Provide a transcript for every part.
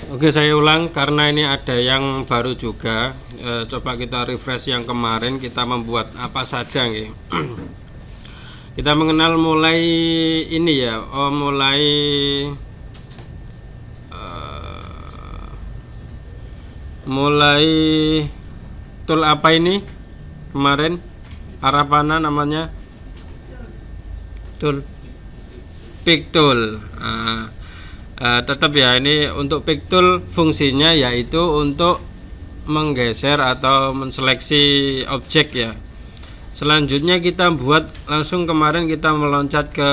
Oke, saya ulang karena ini ada yang baru juga. Coba kita refresh yang kemarin kita membuat apa saja nih. Kita mengenal mulai ini ya, mulai tool apa ini kemarin Arapana namanya tool pick tool. Tetap ya, ini untuk pick tool fungsinya yaitu untuk menggeser atau menseleksi objek ya. Selanjutnya kita buat langsung, kemarin kita meloncat ke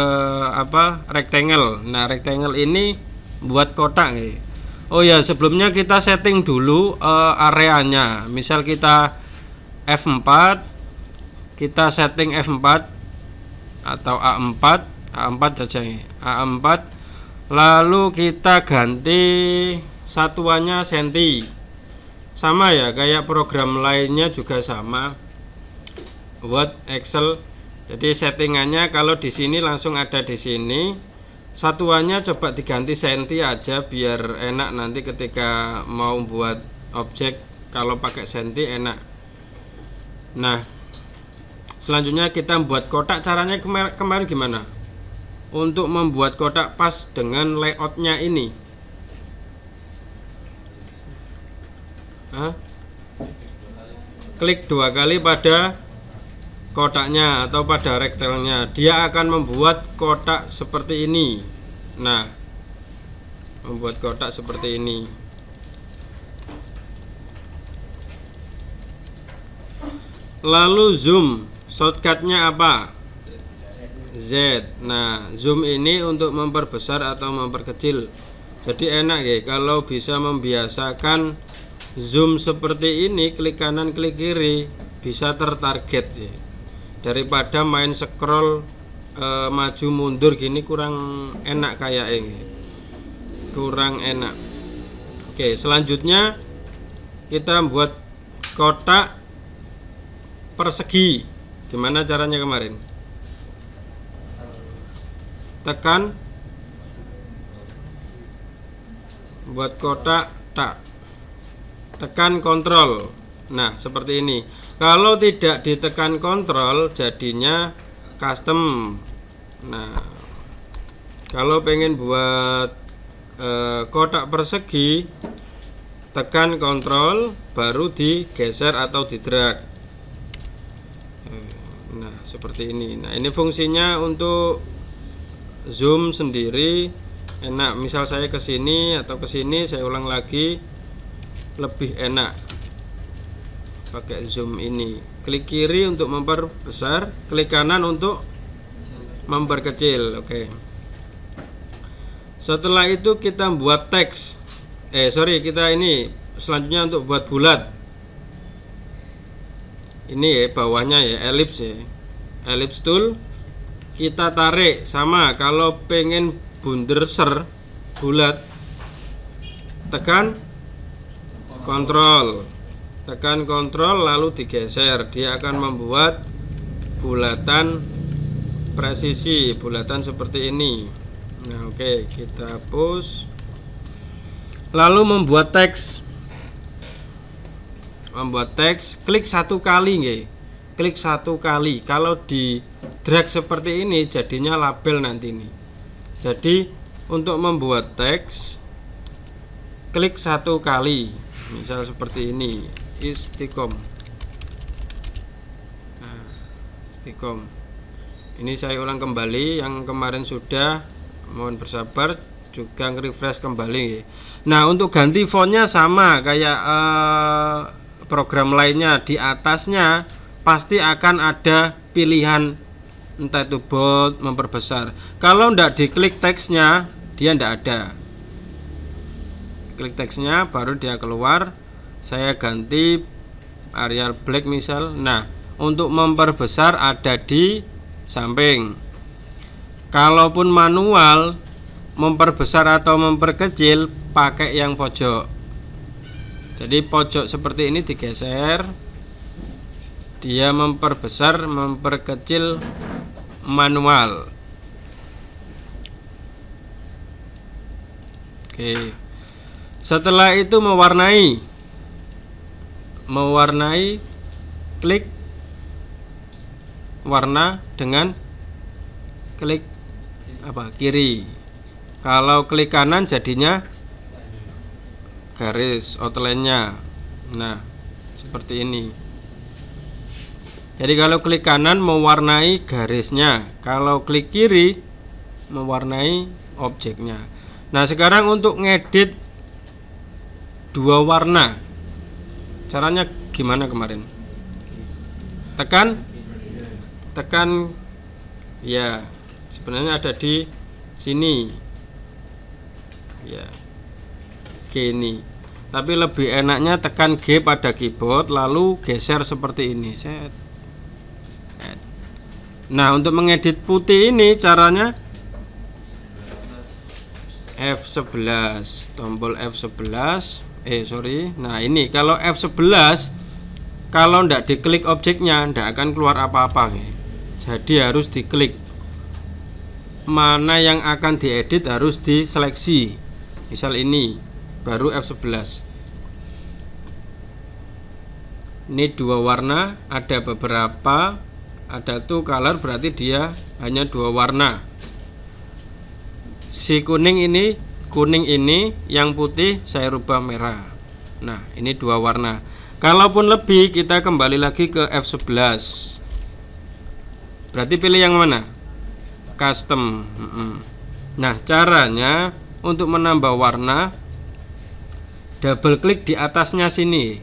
rectangle. Nah, rectangle ini buat kotak nih. Oh ya, sebelumnya kita setting dulu areanya. Misal kita F4, kita setting F4 atau A4 saja nih. A4, lalu kita ganti satuannya senti. Sama ya, kayak program lainnya juga sama. Buat Excel, jadi settingannya kalau di sini langsung ada di sini. Satuannya coba diganti senti aja biar enak nanti ketika mau buat objek. Kalau pakai senti enak. Nah, selanjutnya kita buat kotak. Caranya kemarin gimana? Untuk membuat kotak pas dengan layoutnya ini. Klik 2 kali pada kotaknya atau pada rectangle-nya, dia akan membuat kotak seperti ini. Nah, membuat kotak seperti ini. Lalu zoom, shortcutnya apa? Z. Nah, zoom ini untuk memperbesar atau memperkecil. Jadi enak ya kalau bisa membiasakan zoom seperti ini, klik kanan klik kiri, bisa tertarget ya. Daripada main scroll maju mundur gini, kurang enak kayak ini, kurang enak. Oke, selanjutnya kita buat kotak persegi. Gimana caranya kemarin? Tekan buat kotak, tekan kontrol. Nah, seperti ini. Kalau tidak ditekan kontrol jadinya custom. Nah, kalau pengen buat kotak persegi, tekan kontrol baru digeser atau di drag. Nah, seperti ini. Nah, ini fungsinya untuk zoom sendiri enak. Misal saya ke sini atau ke sini, saya ulang lagi, lebih enak pakai zoom ini. Klik kiri untuk memperbesar, klik kanan untuk memperkecil. Oke. Setelah itu kita buat teks. Kita ini selanjutnya untuk buat bulat. Ini ya bawahnya ya, ellipse ya. Ellipse tool kita tarik, sama kalau pengen bunder bulat, tekan kontrol. Tekan kontrol lalu digeser, dia akan membuat bulatan presisi, bulatan seperti ini. Nah, oke, kita hapus. Lalu membuat teks. Membuat teks, klik 1 kali nggih. Klik 1 kali. Kalau di drag seperti ini jadinya label nanti ini. Jadi untuk membuat teks, klik 1 kali. Misal seperti ini, istiqom. Nah, istiqom. Ini saya ulang kembali yang kemarin sudah, mohon bersabar, juga nge-refresh kembali. Nah, untuk ganti fontnya sama kayak program lainnya. Di atasnya pasti akan ada pilihan, entah itu bold, memperbesar. Kalau tidak diklik teksnya, dia tidak ada. Klik teksnya baru dia keluar. Saya ganti Arial Black misal. Nah, untuk memperbesar ada di samping. Kalaupun manual memperbesar atau memperkecil, pakai yang pojok. Jadi pojok seperti ini digeser, dia memperbesar, memperkecil manual. Oke. Setelah itu mewarnai klik warna dengan klik kiri. Kalau klik kanan jadinya garis outline-nya. Nah, seperti ini. Jadi kalau klik kanan mewarnai garisnya, kalau klik kiri mewarnai objeknya. Nah, sekarang untuk ngedit dua warna, caranya gimana kemarin? Tekan ya, sebenarnya ada di sini ya, gini. Tapi lebih enaknya tekan G pada keyboard lalu geser seperti ini. Nah, untuk mengedit putih ini caranya F11, tombol F11. Nah, ini kalau F11 kalau ndak diklik objeknya ndak akan keluar apa-apa. Jadi harus diklik. Mana yang akan diedit harus diseleksi. Misal ini baru F11. Ini dua warna, ada beberapa, ada tuh color berarti dia hanya dua warna. Si kuning ini, yang putih saya rubah merah. Nah, ini dua warna. Kalaupun lebih kita kembali lagi ke F11. Berarti pilih yang mana? Custom. Nah, caranya untuk menambah warna, double klik di atasnya sini.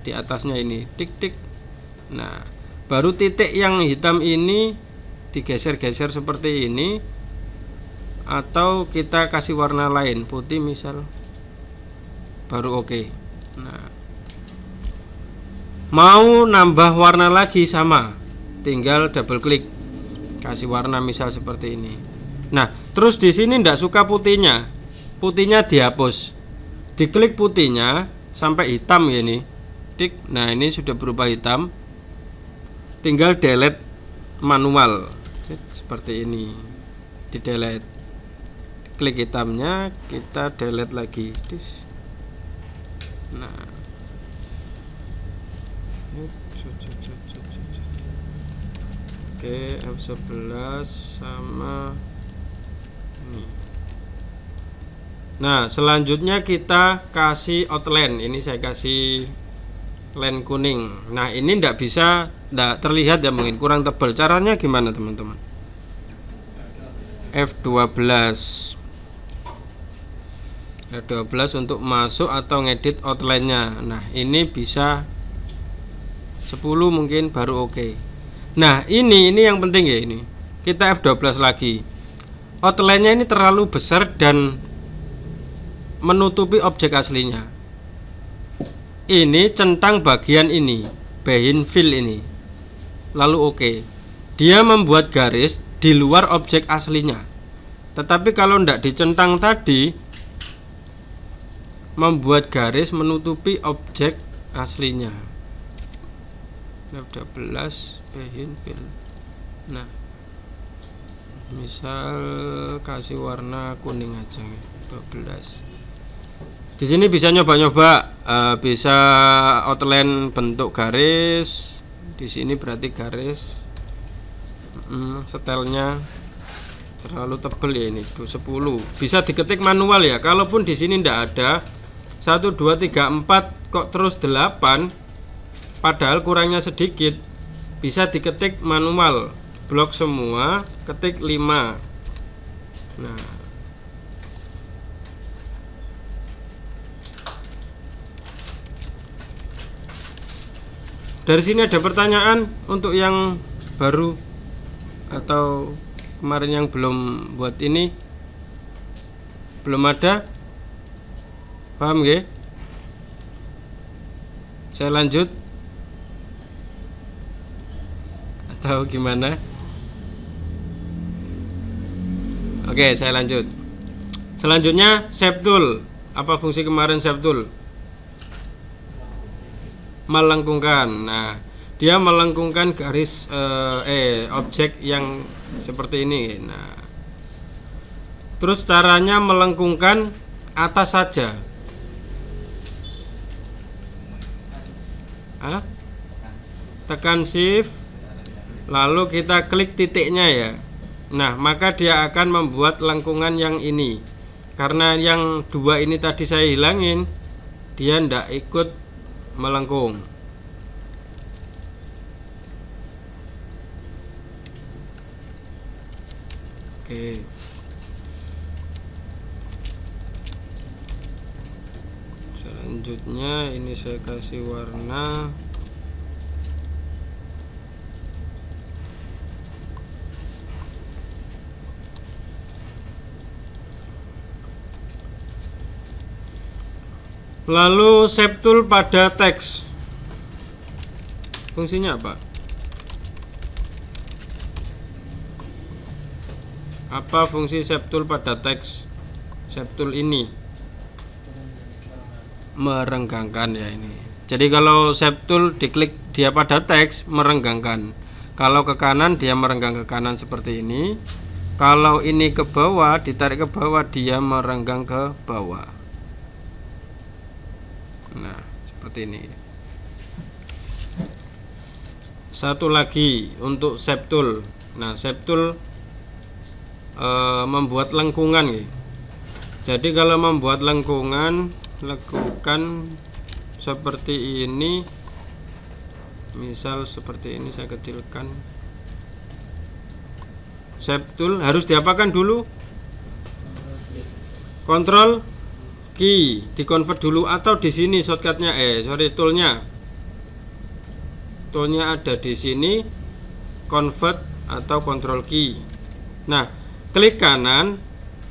Di atasnya ini, tik. Nah, baru titik yang hitam ini digeser-geser seperti ini. Atau kita kasih warna lain, putih misal, baru oke. Nah, mau nambah warna lagi sama, tinggal double klik, kasih warna misal seperti ini. Nah, terus di sini ndak suka putihnya dihapus, diklik putihnya sampai hitam ya ini, tik. Nah, ini sudah berubah hitam, tinggal delete manual seperti ini, di delete. Klik hitamnya, kita delete lagi. Nah, oke, F11 sama ini. Nah, selanjutnya kita kasih outline. Ini saya kasih line kuning. Nah, ini ndak terlihat ya, mungkin kurang tebal. Caranya gimana teman-teman? F12 untuk masuk atau ngedit outline-nya. Nah, ini bisa 10 mungkin baru oke. Nah, ini yang penting ya ini. Kita F12 lagi. Outline-nya ini terlalu besar dan menutupi objek aslinya. Ini centang bagian ini, behind fill ini. Lalu oke. Dia membuat garis di luar objek aslinya. Tetapi kalau ndak dicentang tadi, membuat garis menutupi objek aslinya. F12 behind fill. Nah, misal kasih warna kuning aja 12. Di sini bisa nyoba-nyoba, bisa outline bentuk garis. Di sini berarti garis. Setelnya terlalu tebal ya ini, 10. Bisa diketik manual ya. Kalaupun di sini ndak ada 1 2 3 4 kok terus 8, padahal kurangnya sedikit, bisa diketik manual. Blok semua, ketik 5. Nah, dari sini ada pertanyaan untuk yang baru atau kemarin yang belum buat ini? Belum ada? Paham nggih? Saya lanjut atau gimana? Oke, saya lanjut. Selanjutnya shape tool. Apa fungsi kemarin shape tool? Melengkungkan. Nah, dia melengkungkan garis objek yang seperti ini. Nah, terus caranya melengkungkan atas saja. Hah? Tekan shift, lalu kita klik titiknya ya. Nah, maka dia akan membuat lengkungan yang ini. Karena yang dua ini tadi saya hilangin, dia ndak ikut melengkung. Oke. Selanjutnya ini saya kasih warna lalu shape tool pada teks. Fungsinya apa? Apa fungsi shape tool pada teks? Shape tool ini merenggangkan ya ini. Jadi kalau shape tool diklik dia pada teks merenggangkan. Kalau ke kanan dia merenggang ke kanan seperti ini. Kalau ini ke bawah ditarik ke bawah dia merenggang ke bawah. Nah, seperti ini. Satu lagi untuk shape tool. Nah, shape tool membuat lengkungan nih. Jadi kalau membuat lengkungan, lakukan seperti ini. Misal seperti ini saya kecilkan. Shape tool harus diapakan dulu? Control key di-convert dulu atau di sini shortcutnya toolnya ada di sini, convert atau control key. Nah, klik kanan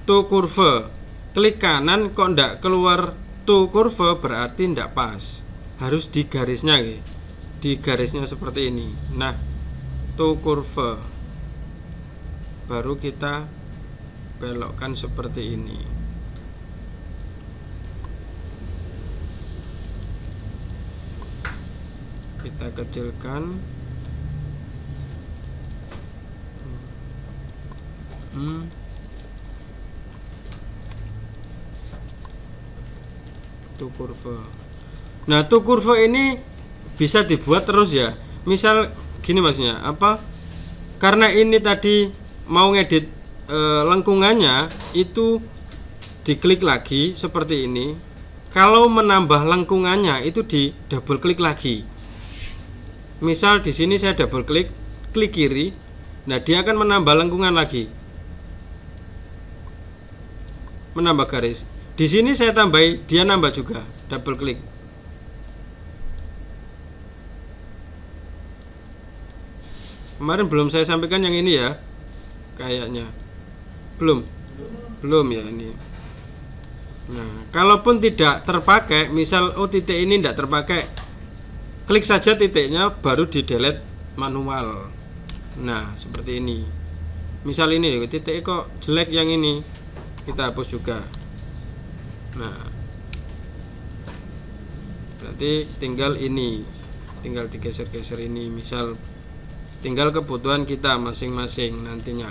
to curve. Klik kanan kok ndak keluar to curve berarti ndak pas. Harus di garisnya gitu. Di garisnya seperti ini. Nah, to curve. Baru kita belokkan seperti ini. Kita kecilkan. To curve. Nah, to curve ini bisa dibuat terus ya. Misal gini maksudnya, apa? Karena ini tadi mau ngedit lengkungannya itu diklik lagi seperti ini. Kalau menambah lengkungannya itu di double klik lagi. Misal di sini saya double klik, klik kiri. Nah, dia akan menambah lengkungan lagi. Menambah garis. Di sini saya tambahi, dia nambah juga, double klik. Kemarin belum saya sampaikan yang ini ya. Kayaknya. Belum ya ini. Nah, kalaupun tidak terpakai, misal titik ini tidak terpakai, klik saja titiknya baru di delete manual. Nah, seperti ini. Misal ini titik kok jelek yang ini, kita hapus juga. Nah, berarti tinggal ini, tinggal digeser-geser ini. Misal tinggal kebutuhan kita masing-masing nantinya.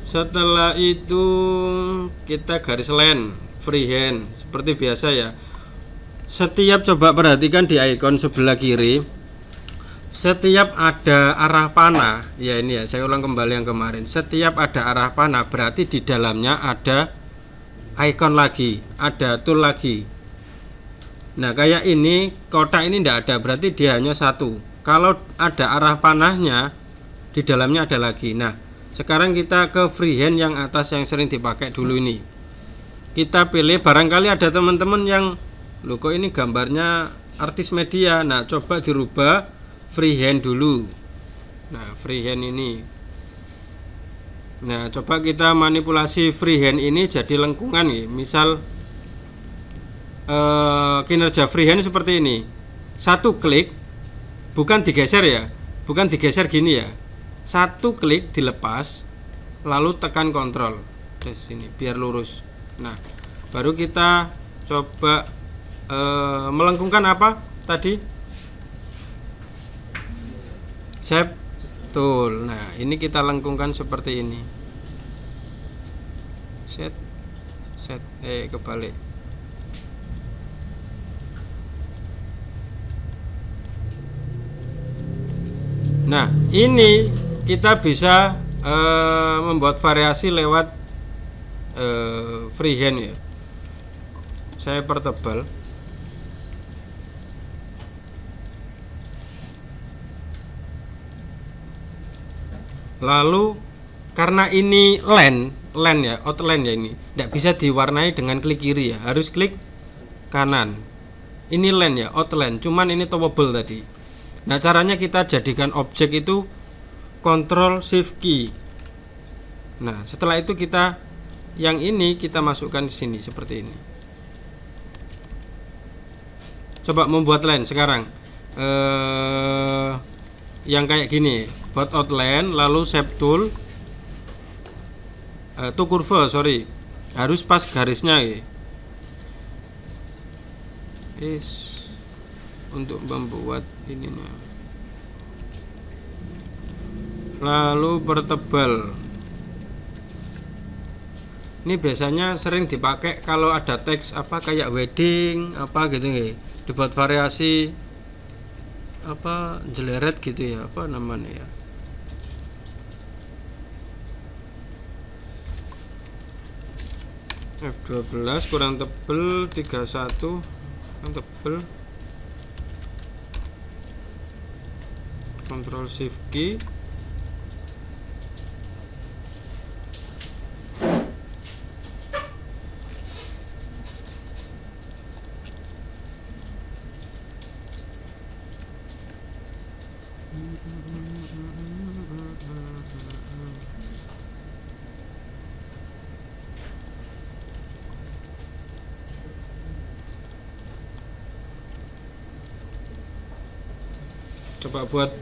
Setelah itu kita garis line freehand seperti biasa ya. Setiap coba perhatikan di icon sebelah kiri, setiap ada arah panah ya, ini ya saya ulang kembali yang kemarin. Setiap ada arah panah berarti di dalamnya ada icon lagi, ada tool lagi. Nah, kayak ini kotak ini tidak ada, berarti dia hanya satu. Kalau ada arah panahnya di dalamnya ada lagi. Nah, sekarang kita ke freehand yang atas yang sering dipakai dulu ini. Kita pilih, barangkali ada teman-teman yang loh kok ini gambarnya artis media. Nah, coba dirubah freehand dulu. Nah, freehand ini. Nah, coba kita manipulasi freehand ini jadi lengkungan nih. Misal kinerja freehand seperti ini. Satu klik, bukan digeser ya, bukan digeser gini ya. Satu klik dilepas, lalu tekan kontrol di sini biar lurus. Nah, baru kita coba melengkungkan apa tadi? Shape tool. Nah, ini kita lengkungkan seperti ini. Set set kebalik. Nah, ini kita bisa membuat variasi lewat freehand ya. Saya pertebal. Lalu karena ini line ya, outline ya, ini tidak bisa diwarnai dengan klik kiri ya, harus klik kanan. Ini line ya, outline, cuman ini towable tadi. Nah, caranya kita jadikan objek itu Ctrl Shift key. Nah, setelah itu kita yang ini kita masukkan di sini seperti ini. Coba membuat line sekarang. Yang kayak gini, buat outline, lalu shape tool, to curve, sorry, harus pas garisnya ya. Untuk membuat ininya, lalu pertebal. Ini biasanya sering dipakai kalau ada teks apa kayak wedding apa gitu ya, dibuat variasi apa jeleret gitu ya, apa namanya ya. F12 kurang tebel, 31 kurang tebel, Ctrl Shift key. Coba buat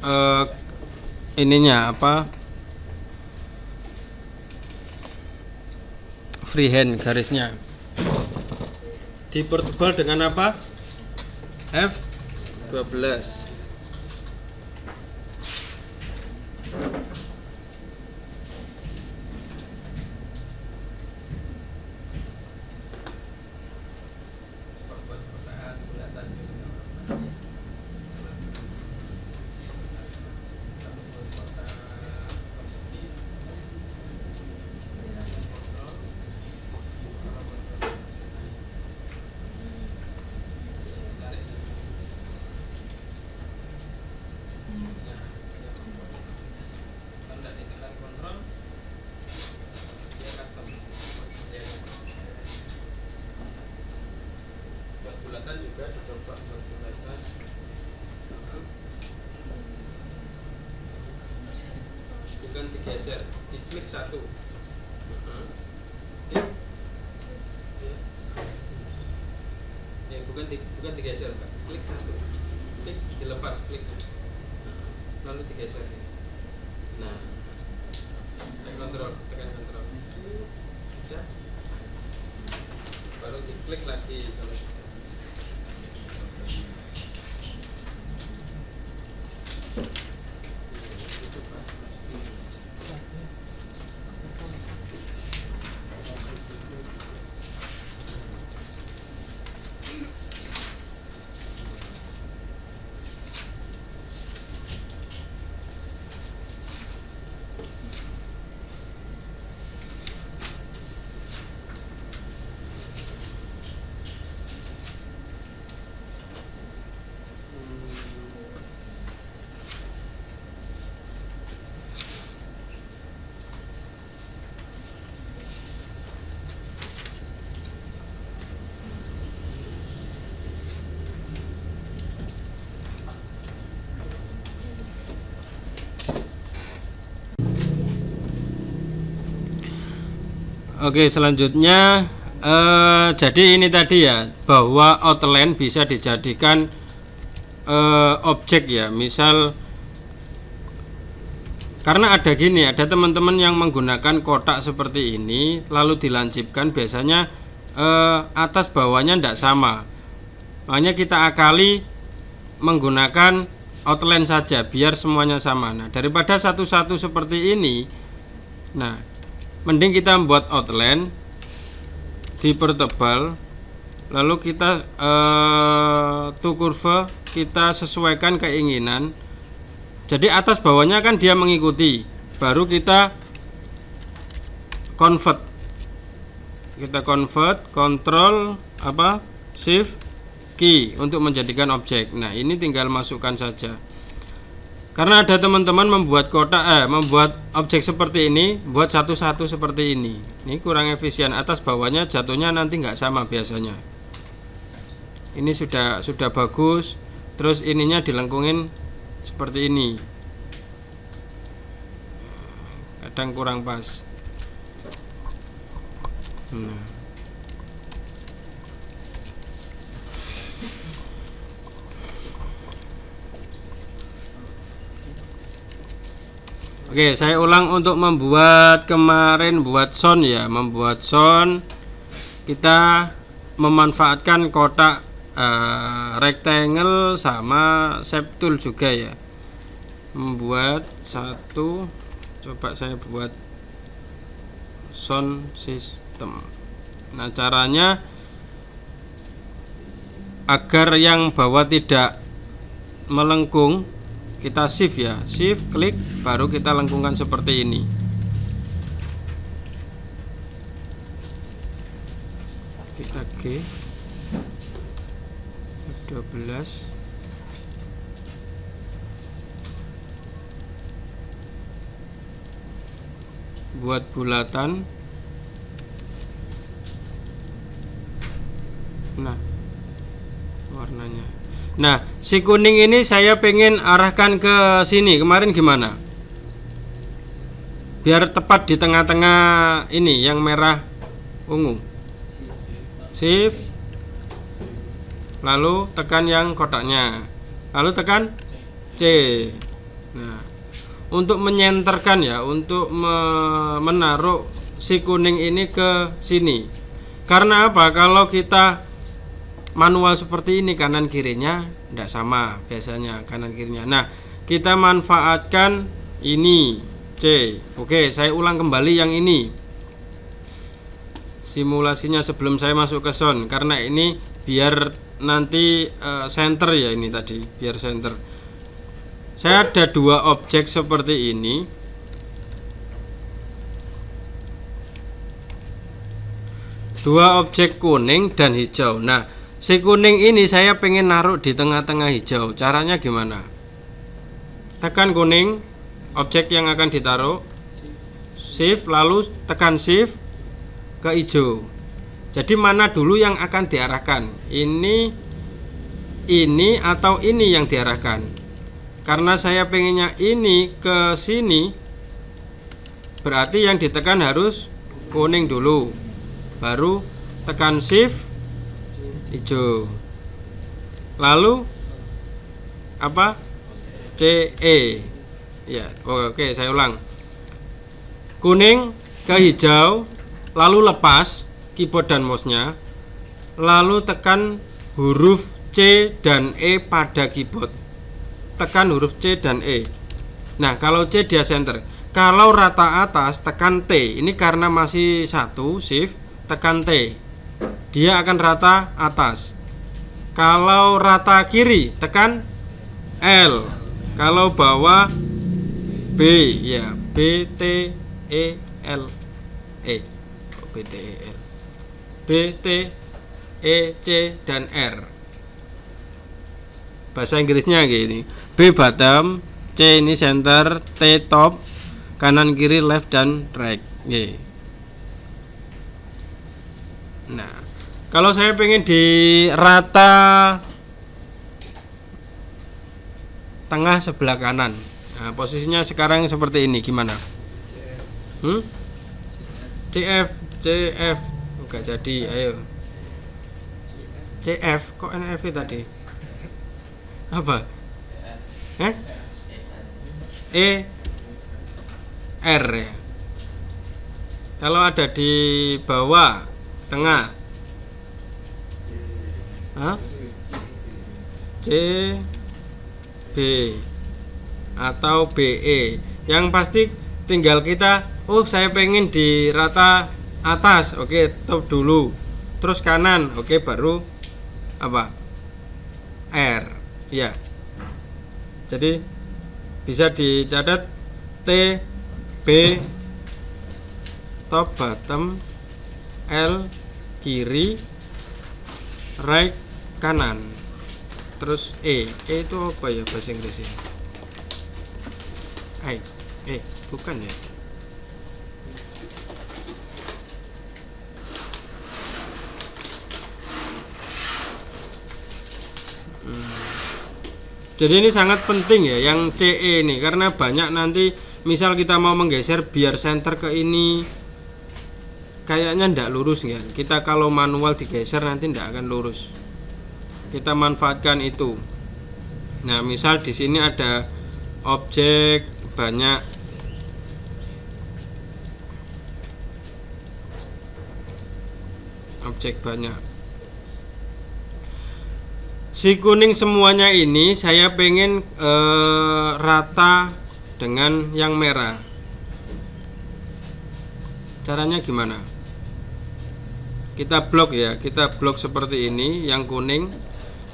ininya apa, freehand garisnya dipertebal dengan apa, F12. Juga dicoba bulatan, bukan digeser, diklik satu, bukan digeser, klik satu, klik dilepas, klik, lalu digeser. Nah, tekan kontrol, ya, baru diklik lagi kalau Oke, selanjutnya jadi ini tadi ya, bahwa outline bisa dijadikan objek ya. Misal karena ada gini, ada teman-teman yang menggunakan kotak seperti ini lalu dilancipkan, biasanya atas bawahnya tidak sama. Makanya kita akali menggunakan outline saja biar semuanya sama. Nah, daripada satu-satu seperti ini, nah mending kita membuat outline dipertebal, lalu kita to kurva kita sesuaikan keinginan. Jadi atas bawahnya kan dia mengikuti, baru kita convert, control shift key untuk menjadikan objek. Nah, ini tinggal masukkan saja. Karena ada teman-teman membuat membuat objek seperti ini, buat satu-satu seperti ini. Ini kurang efisien, atas bawahnya jatuhnya nanti nggak sama biasanya. Ini sudah bagus, terus ininya dilengkungin seperti ini. Kadang kurang pas. Oke, saya ulang untuk membuat kemarin buat sound ya, membuat sound kita memanfaatkan kotak rectangle sama shape tool juga ya. Membuat satu, coba saya buat sound system. Nah, caranya agar yang bawah tidak melengkung, kita shift ya, shift klik, baru kita lengkungkan seperti ini. Kita G F12, buat bulatan. Nah, warnanya. Nah, si kuning ini saya pengen arahkan ke sini. Kemarin gimana? Biar tepat di tengah-tengah ini yang merah ungu. Shift, lalu tekan yang kotaknya, lalu tekan C. Nah, untuk menyenterkan ya, untuk menaruh si kuning ini ke sini. Karena apa? Kalau kita manual seperti ini, kanan kirinya tidak sama biasanya, kanan kirinya. Nah, kita manfaatkan ini C. Oke, saya ulang kembali yang ini simulasinya sebelum saya masuk ke sound, karena ini biar nanti center ya, ini tadi biar center. Saya ada dua objek seperti ini. Dua objek kuning dan hijau. Nah, si kuning ini saya pengen naruh di tengah-tengah hijau. Caranya gimana? Tekan kuning, objek yang akan ditaruh, shift, lalu tekan shift ke hijau. Jadi mana dulu yang akan diarahkan? Ini atau ini yang diarahkan? Karena saya pengennya ini ke sini, berarti yang ditekan harus kuning dulu, baru tekan shift hijau, lalu CE ya. Oke, saya ulang. Kuning ke hijau, lalu lepas keyboard dan mouse-nya, lalu tekan huruf C dan E pada keyboard. Tekan huruf C dan E. Nah, kalau C dia center. Kalau rata atas tekan T. Ini karena masih satu, shift tekan T, dia akan rata atas. Kalau rata kiri tekan L. Kalau bawah B ya, B T E L E. B T E L, B T E C dan R. Bahasa Inggrisnya gini. B bottom, C ini center, T top, kanan kiri left dan right. Nah, kalau saya pengen di rata tengah sebelah kanan, nah posisinya sekarang seperti ini, gimana? CF enggak jadi, ayo CF, kok NF tadi apa? E R ya. Kalau ada di bawah tengah, C B atau BE. Yang pasti tinggal kita, saya pengen di rata atas, oke, top dulu. terus kanan, oke, baru apa? R, ya. Jadi bisa dicatat T, B, top, bottom, L, kiri, right, kanan, terus E itu apa ya bahasa Inggrisnya? Bukan ya. Jadi ini sangat penting ya yang CE ini, karena banyak nanti misal kita mau menggeser biar center ke ini, kayaknya ndak lurus ya. Kita kalau manual digeser nanti ndak akan lurus. Kita manfaatkan itu. Nah, misal di sini ada objek banyak, si kuning semuanya ini saya pengen rata dengan yang merah. Caranya gimana? Kita blok ya, kita blok seperti ini yang kuning.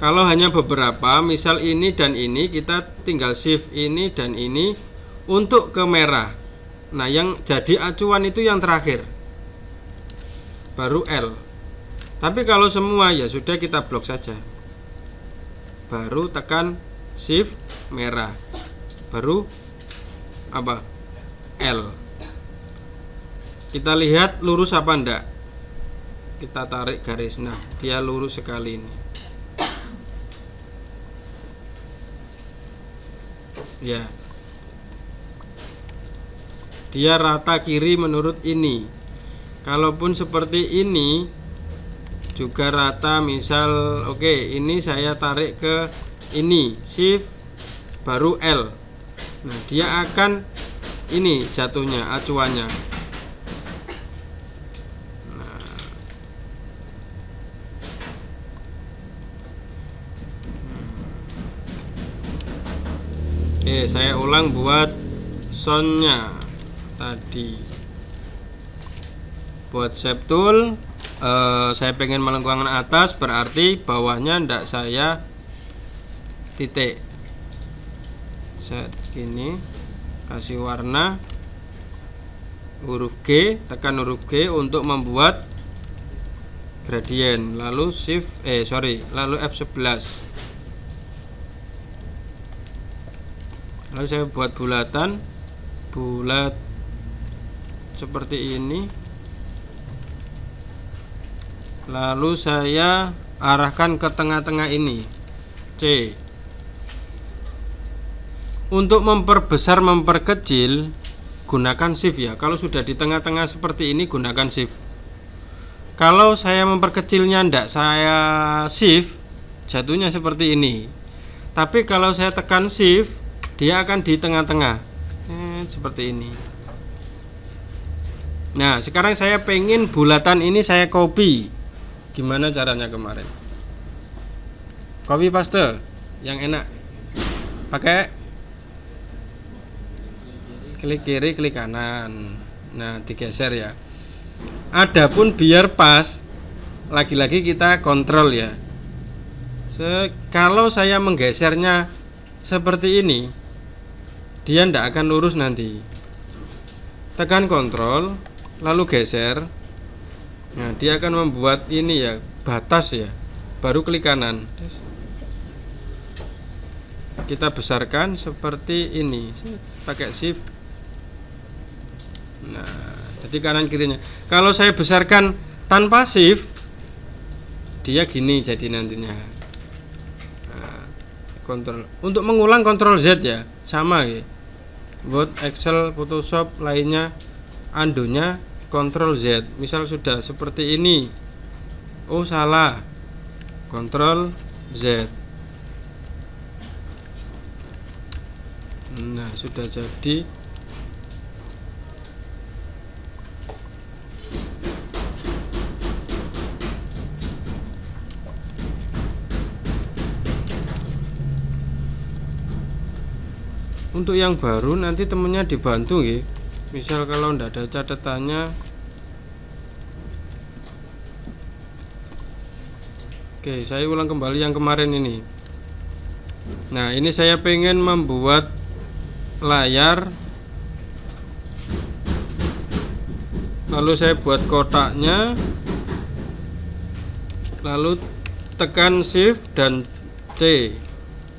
Kalau hanya beberapa, misal ini dan ini, kita tinggal shift ini dan ini untuk ke merah. Nah, yang jadi acuan itu yang terakhir, baru L. Tapi kalau semua ya sudah, kita blok saja. Baru tekan shift merah, baru apa? L. Kita lihat lurus apa enggak. Kita tarik garis. Nah, dia lurus sekali ini. Ya. Dia rata kiri menurut ini. Kalaupun seperti ini juga rata, misal oke, ini saya tarik ke ini, shift baru L. Nah, dia akan ini jatuhnya acuannya. Oke, saya ulang buat soundnya tadi. Buat shape tool, saya pengen melengkungkan atas, berarti bawahnya ndak saya titik. Set gini, kasih warna huruf G, tekan huruf G untuk membuat gradien. Lalu lalu F11. Lalu saya buat bulat seperti ini. Lalu saya arahkan ke tengah-tengah ini, C. Untuk memperbesar, memperkecil, gunakan shift ya. Kalau sudah di tengah-tengah seperti ini, gunakan shift. Kalau saya memperkecilnya ndak saya shift, jatuhnya seperti ini. Tapi kalau saya tekan shift, dia akan di tengah-tengah, seperti ini. Nah, sekarang saya pengen bulatan ini saya copy. Gimana caranya kemarin? Copy paste yang enak. Pakai klik kiri, klik kanan. Nah, digeser ya. Adapun biar pas, lagi-lagi kita kontrol ya. Kalau saya menggesernya seperti ini, dia tidak akan lurus nanti. Tekan kontrol, lalu geser. Nah, dia akan membuat ini ya, batas ya. Baru klik kanan. Kita besarkan seperti ini, pakai shift. Nah, jadi kanan kirinya. Kalau saya besarkan tanpa shift, dia gini jadi nantinya. Nah, kontrol. Untuk mengulang kontrol Z ya, sama ya. Word, Excel, Photoshop lainnya, undo-nya Ctrl Z. Misal sudah seperti ini, oh salah, Ctrl Z. Nah, sudah jadi. Untuk yang baru nanti temennya dibantu ya. Misal kalau ndak ada catatannya, Oke, saya ulang kembali yang kemarin ini. Nah, ini saya pengen membuat layar, lalu saya buat kotaknya, lalu tekan shift dan C.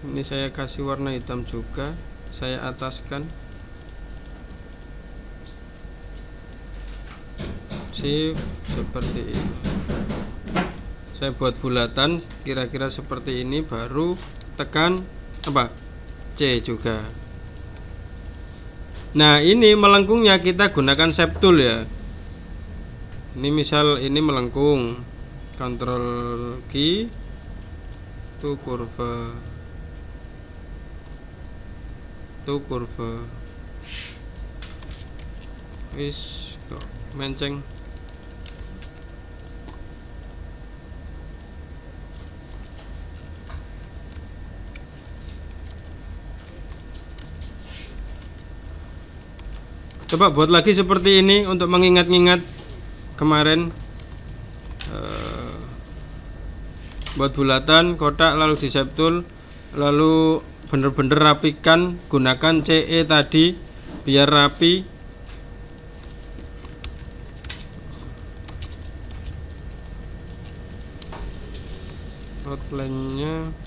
Ini saya kasih warna hitam juga, saya ataskan, shift seperti ini. Saya buat bulatan kira-kira seperti ini, baru tekan apa? C juga. Nah, ini melengkungnya kita gunakan shape tool ya. Ini misal ini melengkung, Ctrl key to curve, wis kok menceng. Coba buat lagi seperti ini untuk mengingat-ingat kemarin. Buat bulatan, kotak, lalu di shape tool, lalu bener-bener rapikan, gunakan CE tadi biar rapi. Outline-nya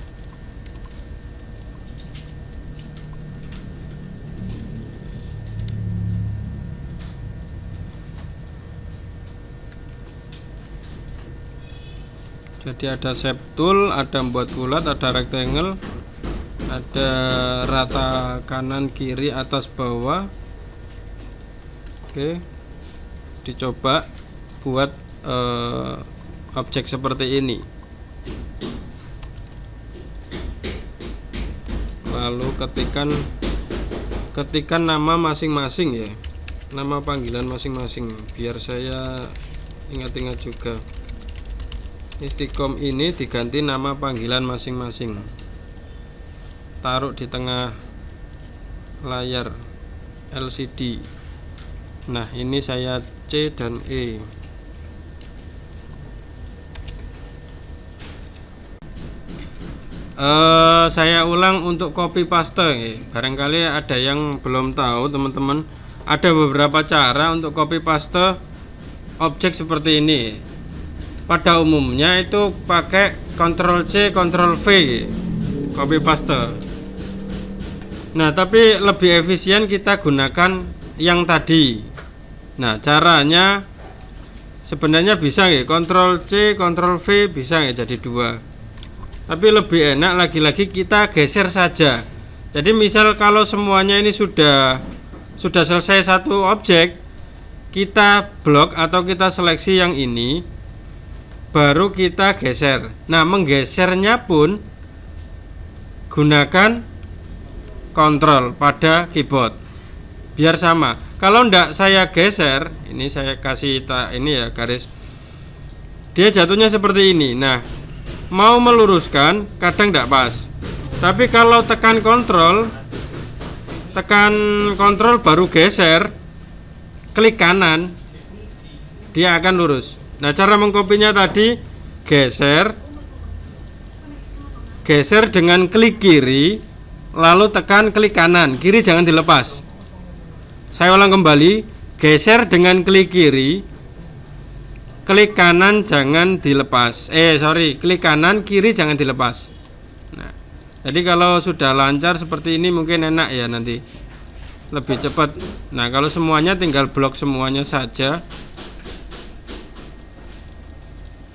jadi ada shape tool, ada membuat bulat, ada rectangle, ada rata kanan kiri atas bawah. Oke, dicoba buat objek seperti ini. Lalu ketikkan nama masing-masing ya, nama panggilan masing-masing biar saya ingat-ingat juga. Istiqom ini diganti nama panggilan masing-masing, taruh di tengah layar LCD. Nah, ini saya C dan E. Saya ulang untuk copy paste ya. Barangkali ada yang belum tahu teman-teman, ada beberapa cara untuk copy paste objek seperti ini. Pada umumnya itu pakai Ctrl C, Ctrl V copy paste. Nah, tapi lebih efisien kita gunakan yang tadi. Nah, caranya sebenarnya bisa ya, Ctrl C, Ctrl V bisa ya, jadi dua. Tapi lebih enak lagi-lagi kita geser saja. Jadi misal kalau semuanya ini sudah selesai satu objek, kita blok atau kita seleksi yang ini, baru kita geser. Nah, menggesernya pun gunakan kontrol pada keyboard biar sama. Kalau ndak saya geser, ini saya kasih ini ya garis, dia jatuhnya seperti ini. Nah, mau meluruskan kadang ndak pas, tapi kalau tekan kontrol baru geser, klik kanan, dia akan lurus. Nah, cara mengkopinya tadi geser dengan klik kiri, lalu tekan klik kanan, kiri jangan dilepas. Saya ulang kembali, geser dengan klik kiri, klik kanan jangan dilepas. Klik kanan, kiri jangan dilepas. Nah, jadi kalau sudah lancar seperti ini mungkin enak ya, nanti lebih cepat. Nah, kalau semuanya tinggal blok semuanya saja.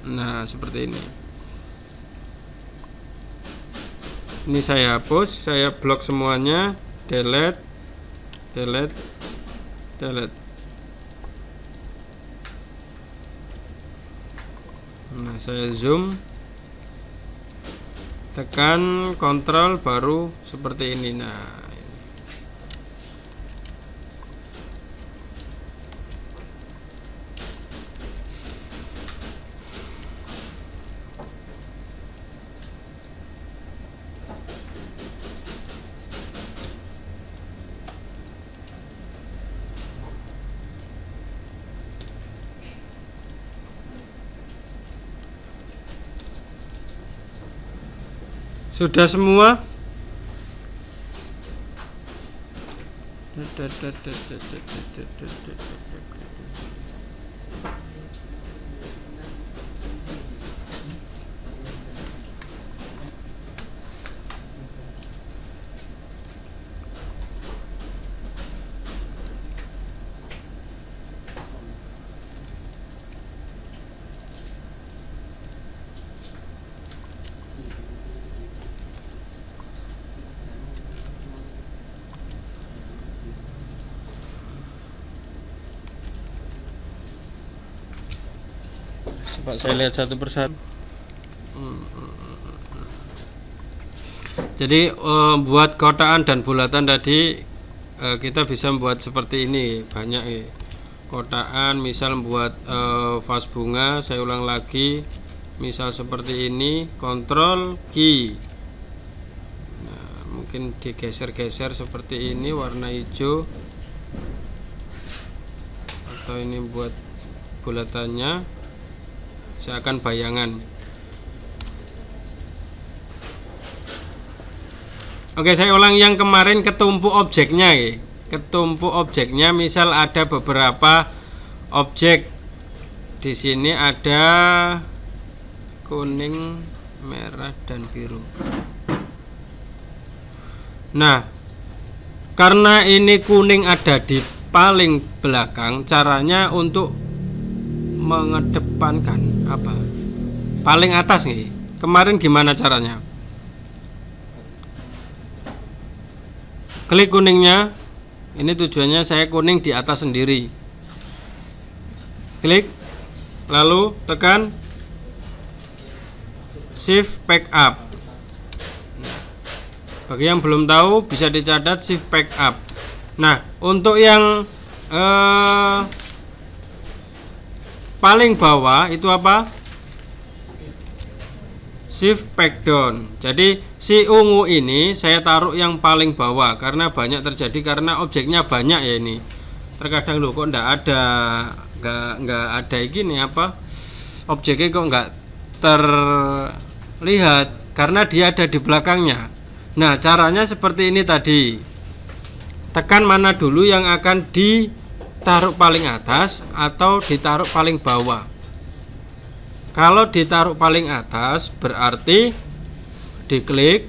Nah, seperti ini. Ini saya hapus, saya blok semuanya, delete. Nah, saya zoom, tekan kontrol baru seperti ini. Nah, Sudah semua? Coba saya lihat satu persatu. Jadi buat kotaan dan bulatan tadi kita bisa membuat seperti ini banyak ya. Kotaan misal buat vas bunga, saya ulang lagi, misal seperti ini, kontrol key. Nah, mungkin digeser-geser seperti ini warna hijau, atau ini buat bulatannya, saya akan bayangan. Oke, saya ulang yang kemarin ketumpuk objeknya ya. Ketumpuk objeknya misal ada beberapa objek. Di sini ada kuning, merah dan biru. Nah, karena ini kuning ada di paling belakang, caranya untuk mengedepankan apa? Paling atas nih. Kemarin gimana caranya? Klik kuningnya. Ini tujuannya saya kuning di atas sendiri. Klik, lalu tekan Shift Pack Up. Bagi yang belum tahu bisa dicatat Shift Pack Up. Nah, untuk yang paling bawah itu apa? Shift Pack Down. Jadi si ungu ini saya taruh yang paling bawah karena banyak terjadi karena objeknya banyak ya ini. Terkadang loh kok nggak ada gini apa? Objeknya kok nggak terlihat karena dia ada di belakangnya. Nah, caranya seperti ini tadi. Tekan mana dulu yang akan ditaruh paling atas atau ditaruh paling bawah. Kalau ditaruh paling atas berarti diklik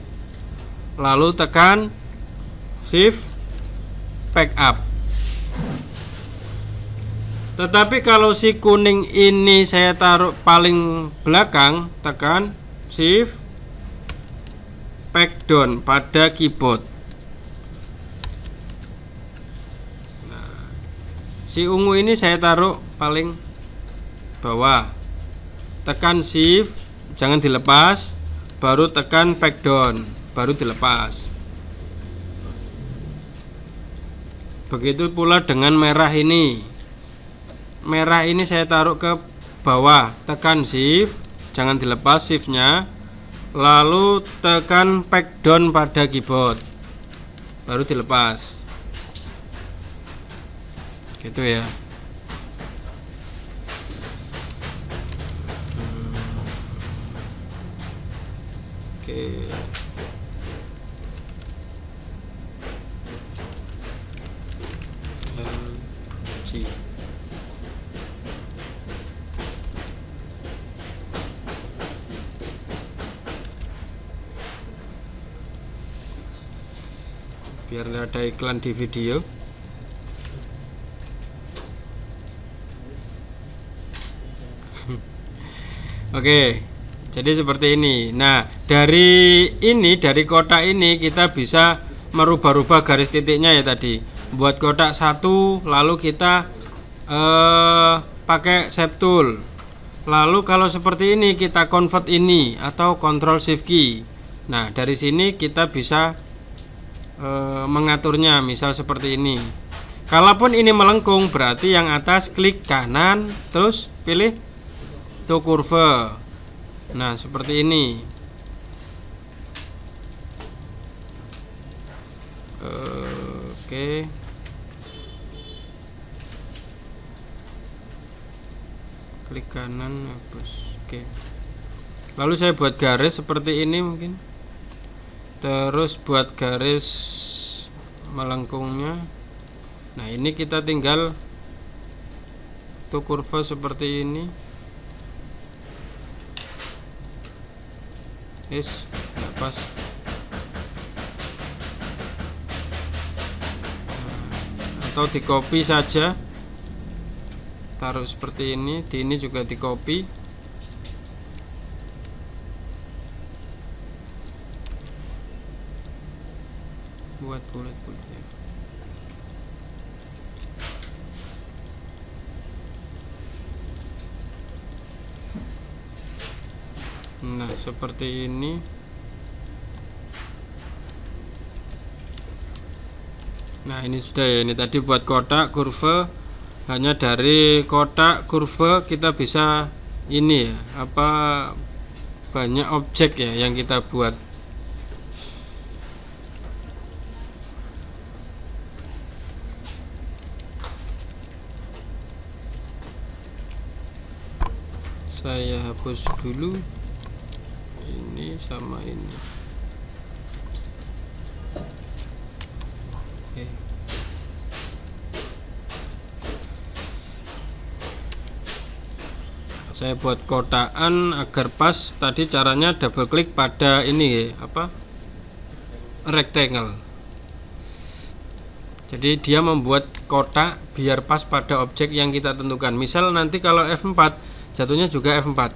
lalu tekan Shift Pack Up. Tetapi kalau si kuning ini saya taruh paling belakang, tekan Shift Pack Down pada keyboard. Nah, si ungu ini saya taruh paling bawah. Tekan Shift, jangan dilepas, baru tekan Pack Down, baru dilepas. Begitu pula dengan merah ini. Merah ini saya taruh ke bawah, tekan Shift, jangan dilepas shiftnya, lalu tekan Pack Down pada keyboard, baru dilepas. Gitu ya. LG. Biar nggak ada iklan di video. Oke. Jadi seperti ini. Nah, dari kotak ini kita bisa merubah-rubah garis titiknya ya tadi. Buat kotak satu, lalu kita pakai Shape Tool. Lalu kalau seperti ini kita convert ini atau Ctrl Shift key. Nah, dari sini kita bisa mengaturnya, misal seperti ini. Kalaupun ini melengkung, berarti yang atas klik kanan, terus pilih to curve. Nah, seperti ini. Oke. Klik kanan, hapus. Oke. Lalu saya buat garis seperti ini mungkin. Terus buat garis melengkungnya, nah ini kita tinggal tuh kurva seperti ini. Nggak pas. Atau di copy saja, taruh seperti ini. Di ini juga di copy. Buat bulat-bulatnya. Nah seperti ini. Nah ini sudah ya, ini tadi buat kotak kurva. Hanya dari kotak kurva kita bisa ini ya, banyak objek ya yang kita buat. Saya hapus dulu ini sama ini. Oke. Saya buat kotakan agar pas. Tadi caranya double klik pada ini rectangle. Jadi dia membuat kotak biar pas pada objek yang kita tentukan. Misal nanti kalau F4 jatuhnya juga F4.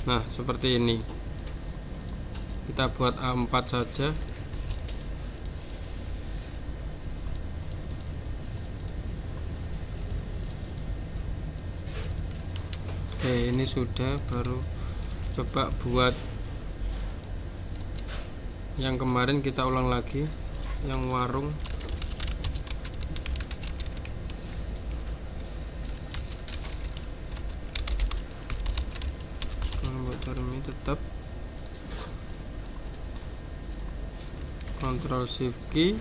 Nah seperti ini. Kita buat A4 saja. Oke ini sudah. Baru coba buat yang kemarin, kita ulang lagi yang warung. Termi tetap Ctrl Shift key.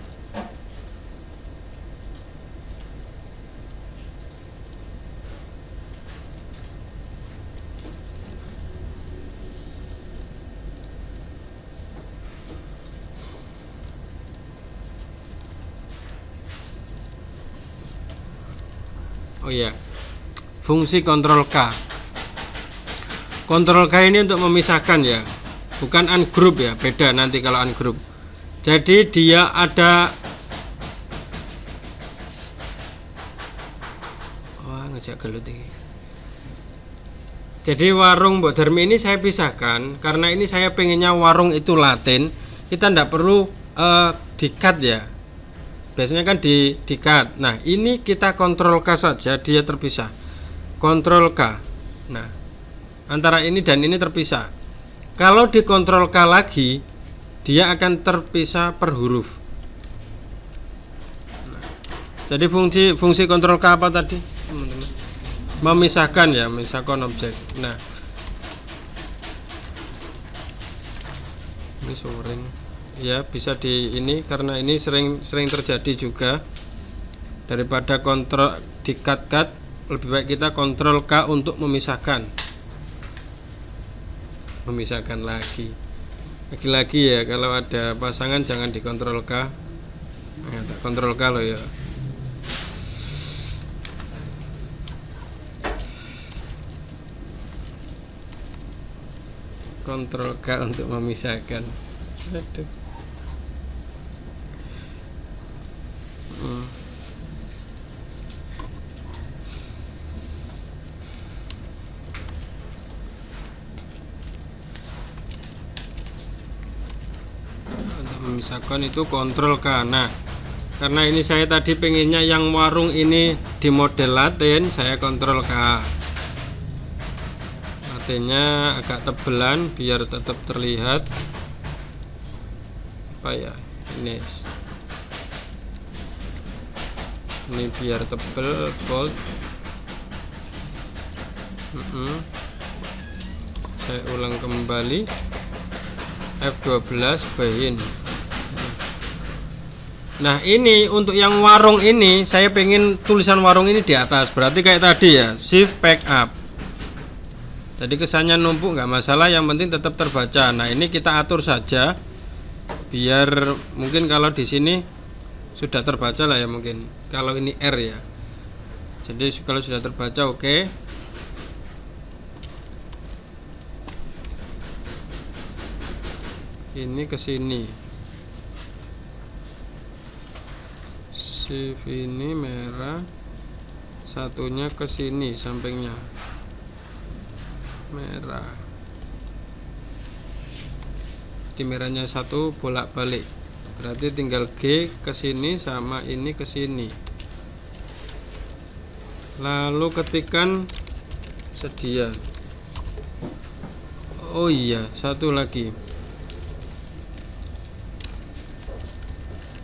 Oh ya, fungsi Ctrl K. Ctrl K ini untuk memisahkan ya, bukan ungroup ya, beda nanti kalau ungroup. Jadi dia ada ngejak gelut ini. Jadi warung Mbok Darmi ini saya pisahkan karena ini saya pengennya warung itu Latin. Kita tidak perlu di-cut ya. Biasanya kan di-cut. Nah, ini kita Ctrl K saja, dia terpisah. Ctrl K. Nah, antara ini dan ini terpisah. Kalau di Ctrl K lagi, dia akan terpisah per huruf. Nah, jadi fungsi Ctrl K apa tadi, teman-teman? Memisahkan ya, memisahkan objek. Nah, ini sering ya, bisa di ini karena ini sering terjadi juga. Daripada kontrol di cut, lebih baik kita Ctrl K untuk memisahkan lagi ya. Kalau ada pasangan jangan di Ctrl K. Nah, tak Ctrl K loh ya. Ctrl K untuk memisahkan. Aduh. Memisahkan itu Ctrl K. Nah, karena ini saya tadi pengennya yang warung ini di model Latin, saya Ctrl K. Latinnya agak tebelan biar tetap terlihat apa ya, ini biar tebel, bold. Saya ulang kembali, F12 bahin. Nah, ini untuk yang warung ini saya pengen tulisan warung ini di atas, berarti kayak tadi ya, shift pack up. Jadi kesannya numpuk nggak masalah, yang penting tetap terbaca. Nah, ini kita atur saja biar mungkin kalau di sini sudah terbaca lah ya, mungkin kalau ini R ya. Jadi kalau sudah terbaca oke. Ini ke sini. Shift ini merah, satunya ke sini sampingnya merah. Di merahnya satu bolak-balik, berarti tinggal G ke sini sama ini ke sini. Lalu ketikkan sedia. Oh iya, satu lagi.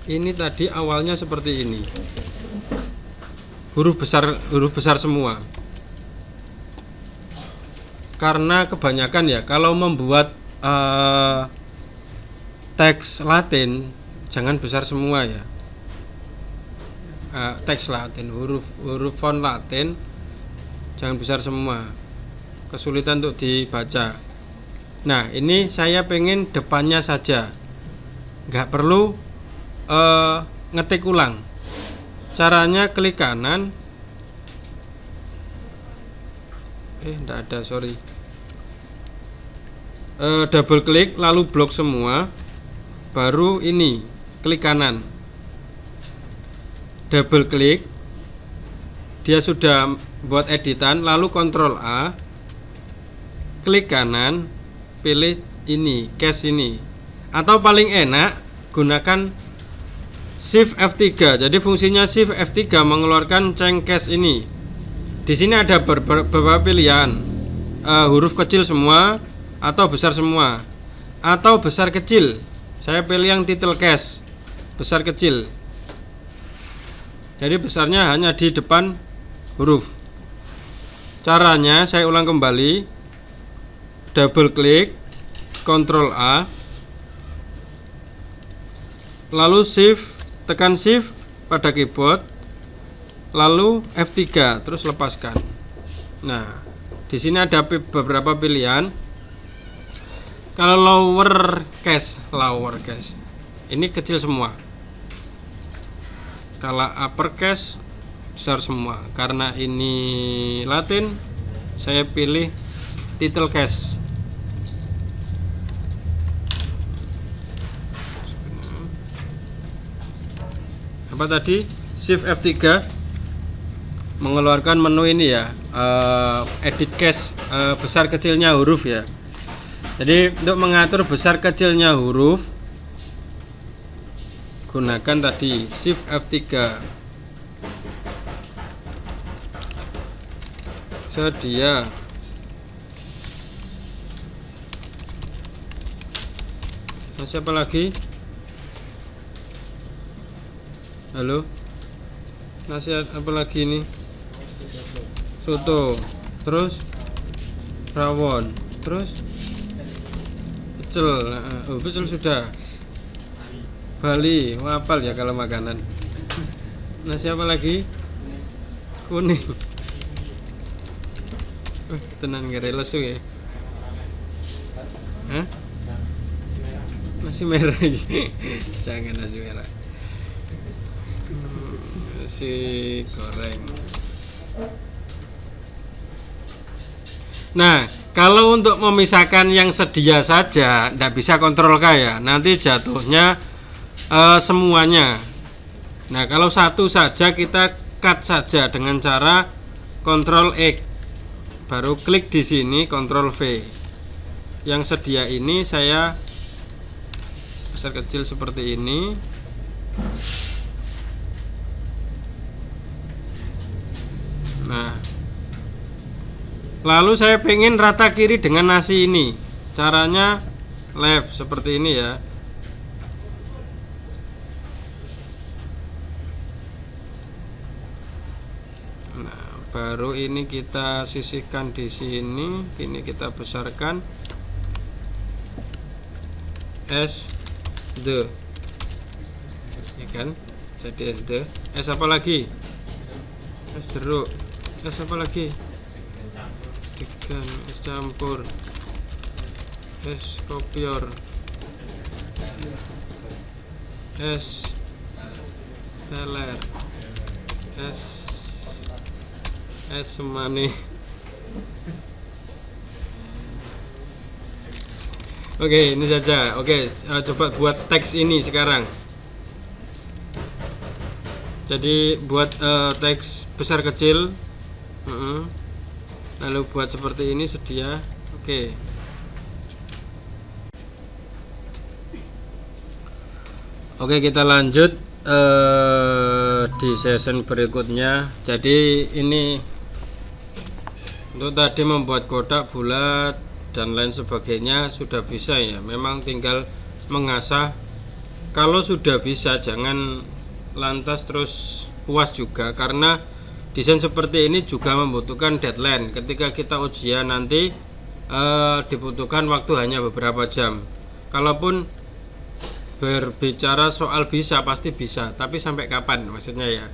Ini tadi awalnya seperti ini. Huruf besar semua. Karena kebanyakan ya kalau membuat teks Latin jangan besar semua ya. Teks Latin, huruf font Latin jangan besar semua, kesulitan untuk dibaca. Nah ini saya pengen depannya saja, nggak perlu ngetik ulang. Caranya klik kanan, enggak ada, sorry. Double klik lalu blok semua, baru ini klik kanan, double klik, dia sudah buat editan, lalu Ctrl A, klik kanan, pilih ini cache ini, atau paling enak gunakan Shift F3. Jadi fungsinya Shift F3 mengeluarkan change cache ini. Di sini ada beberapa pilihan, huruf kecil semua atau besar semua atau besar kecil. Saya pilih yang title cache besar kecil. Jadi besarnya hanya di depan huruf. Caranya saya ulang kembali, double klik, Ctrl A, lalu tekan Shift pada keyboard, lalu F3, terus lepaskan. Nah, di sini ada beberapa pilihan. Kalau lower case, ini kecil semua. Kalau upper case besar semua. Karena ini Latin, saya pilih title case. Apa tadi? Shift F3 mengeluarkan menu ini ya, edit cache besar kecilnya huruf ya. Jadi untuk mengatur besar kecilnya huruf, gunakan tadi Shift F3. Sedia. Masih apa lagi? Halo? Nasihat apa lagi nih? Soto. Terus rawon. Terus pecel. Pecel sudah. Bali, hafal ya kalau makanan. Nasi apa lagi? Kuning. Tenang gak lesu ya. Hah? Nasi merah. Jangan nasi merah. Nasi goreng. Nah, kalau untuk memisahkan yang sedia saja, tidak bisa kontrol K ya. Nanti jatuhnya semuanya. Nah, kalau satu saja kita cut saja dengan cara Ctrl X, baru klik di sini Ctrl V. Yang sedia ini saya besar kecil seperti ini. Nah, lalu saya pengen rata kiri dengan nasi ini. Caranya left seperti ini ya. Nah, baru ini kita sisihkan di sini. Ini kita besarkan. SD, ya kan? Jadi SD. S apa lagi? S jeruk. S apa lagi? Ikan, es campur, es kopior. S teler S semani. Oke, ini saja. Oke, coba buat teks ini sekarang. Jadi buat teks besar kecil, lalu buat seperti ini sedia. Oke. Oke, kita lanjut di session berikutnya. Jadi ini untuk tadi membuat kotak bulat dan lain sebagainya sudah bisa ya, memang tinggal mengasah. Kalau sudah bisa jangan lantas terus puas juga, karena desain seperti ini juga membutuhkan deadline. Ketika kita ujian nanti dibutuhkan waktu hanya beberapa jam. Kalaupun berbicara soal bisa, pasti bisa, tapi sampai kapan maksudnya ya,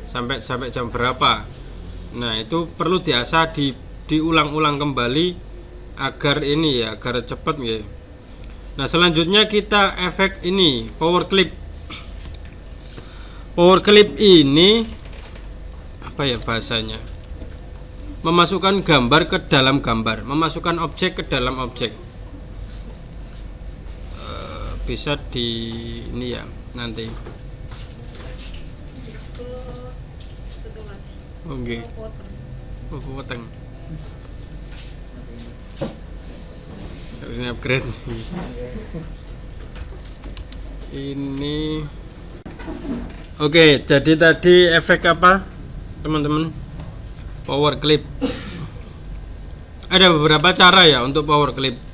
sampai jam berapa. Nah itu perlu diasah, diulang-ulang kembali agar ini ya, agar cepat ya. Nah selanjutnya kita efek ini power clip. Power clip ini apa ya bahasanya, memasukkan gambar ke dalam gambar, memasukkan objek ke dalam objek. Bisa di ini ya nanti. Oke. Potong. Ini upgrade. Ini. Oke, jadi tadi efek apa, teman-teman? Power clip. Ada beberapa cara ya untuk power clip.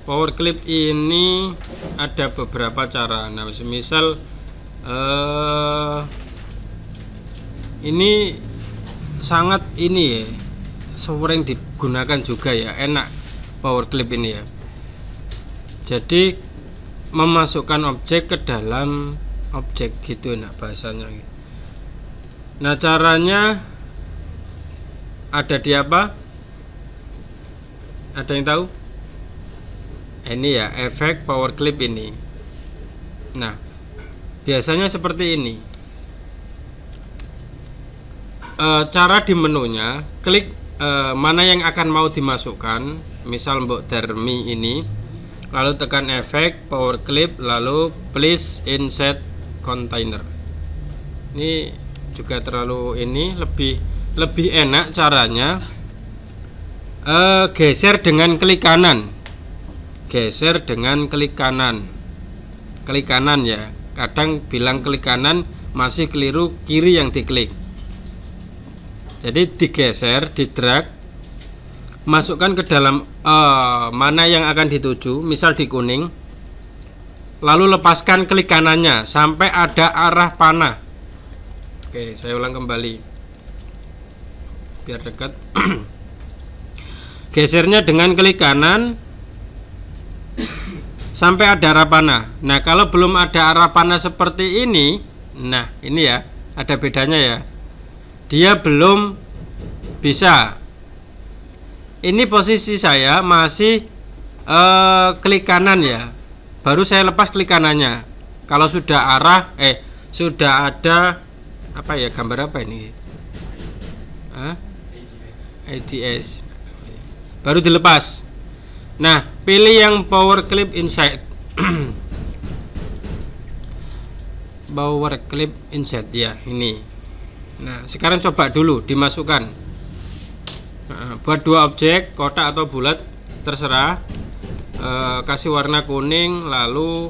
Power clip ini ada beberapa cara. Nah, misal ini sangat ini ya, sering digunakan juga ya, enak power clip ini ya. Jadi memasukkan objek ke dalam objek gitu, nah bahasanya. Nah caranya ada di apa? Ada yang tahu? Ini ya efek power clip ini. Nah biasanya seperti ini. Cara di menunya, klik mana yang akan mau dimasukkan, misal Mbok Darmi ini, lalu tekan efek power clip, lalu please insert container. Ini juga terlalu ini, lebih enak caranya geser dengan klik kanan. Geser dengan klik kanan. Klik kanan ya. Kadang bilang klik kanan, masih keliru, kiri yang diklik. Jadi digeser, di-drag, masukkan ke dalam mana yang akan dituju, misal di kuning. Lalu lepaskan klik kanannya sampai ada arah panah. Oke, saya ulang kembali biar dekat. Gesernya dengan klik kanan sampai ada arah panah. Nah kalau belum ada arah panah seperti ini, nah ini ya, ada bedanya ya, dia belum bisa. Ini posisi saya masih klik kanan ya, baru saya lepas klik kanannya. Kalau sudah arah sudah ada apa ya, gambar apa ini, ADS, baru dilepas. Nah pilih yang power clip inside. Power clip inside ya ini. Nah sekarang coba dulu dimasukkan. Buat dua objek, kotak atau bulat terserah. Kasih warna kuning, lalu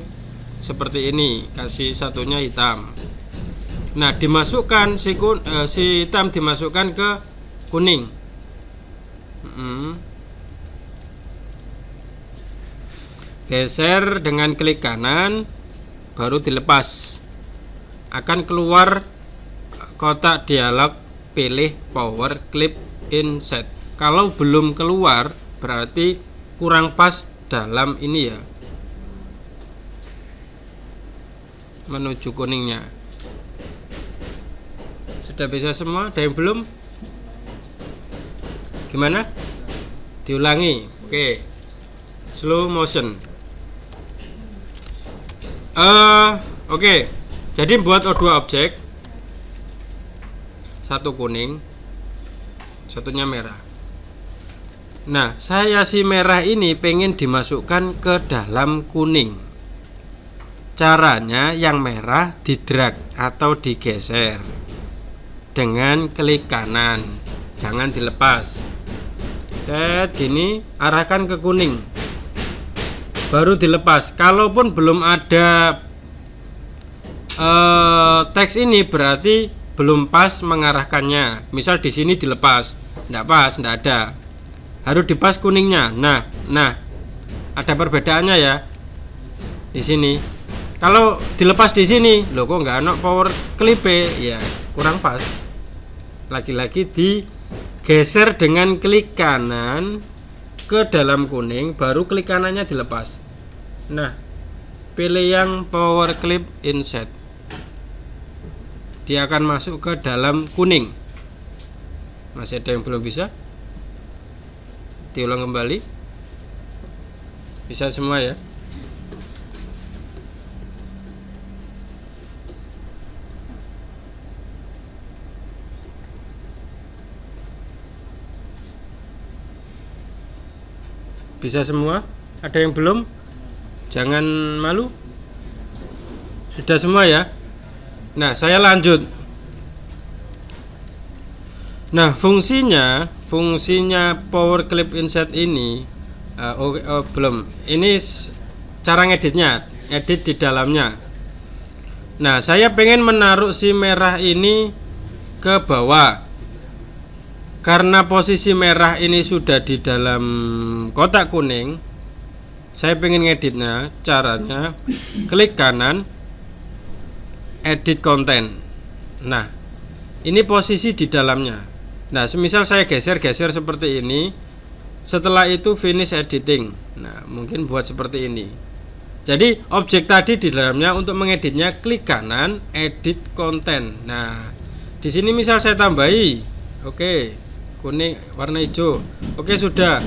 seperti ini, kasih satunya hitam. Nah dimasukkan si hitam dimasukkan ke kuning. Geser dengan klik kanan, baru dilepas. Akan keluar kotak dialog, pilih power clip inside. Kalau belum keluar berarti kurang pas dalam ini ya, menuju kuningnya. Sudah bisa semua? Ada yang belum? Gimana? Diulangi. Oke. Slow motion. Oke, jadi buat dua objek, satu kuning, satunya merah. Nah, saya si merah ini pengen dimasukkan ke dalam kuning. Caranya yang merah didrag atau digeser dengan klik kanan, jangan dilepas. Set gini, arahkan ke kuning, baru dilepas. Kalaupun belum ada teks ini, berarti belum pas mengarahkannya. Misal di sini dilepas, tidak pas, tidak ada, harus dipas kuningnya. Nah, ada perbedaannya ya di sini. Kalau dilepas di sini, loh kok nggak ada power clip ya, kurang pas. Lagi-lagi digeser dengan klik kanan ke dalam kuning, baru klik kanannya dilepas. Nah, pilih yang power clip inset, dia akan masuk ke dalam kuning. Masih ada yang belum bisa? Diulang kembali. Bisa semua ya? Bisa semua? Ada yang belum? Jangan malu. Sudah semua ya? Nah, saya lanjut. Nah, fungsinya power clip inset ini belum. Ini cara ngeditnya, edit di dalamnya. Nah, saya pengen menaruh si merah ini ke bawah. Karena posisi merah ini sudah di dalam kotak kuning, saya pengen ngeditnya. Caranya klik kanan, edit konten. Nah, ini posisi di dalamnya. Nah, semisal saya geser-geser seperti ini, setelah itu finish editing. Nah, mungkin buat seperti ini. Jadi objek tadi di dalamnya, untuk mengeditnya klik kanan, edit konten. Nah, di sini misal saya tambahi, oke, kuning warna hijau, oke sudah.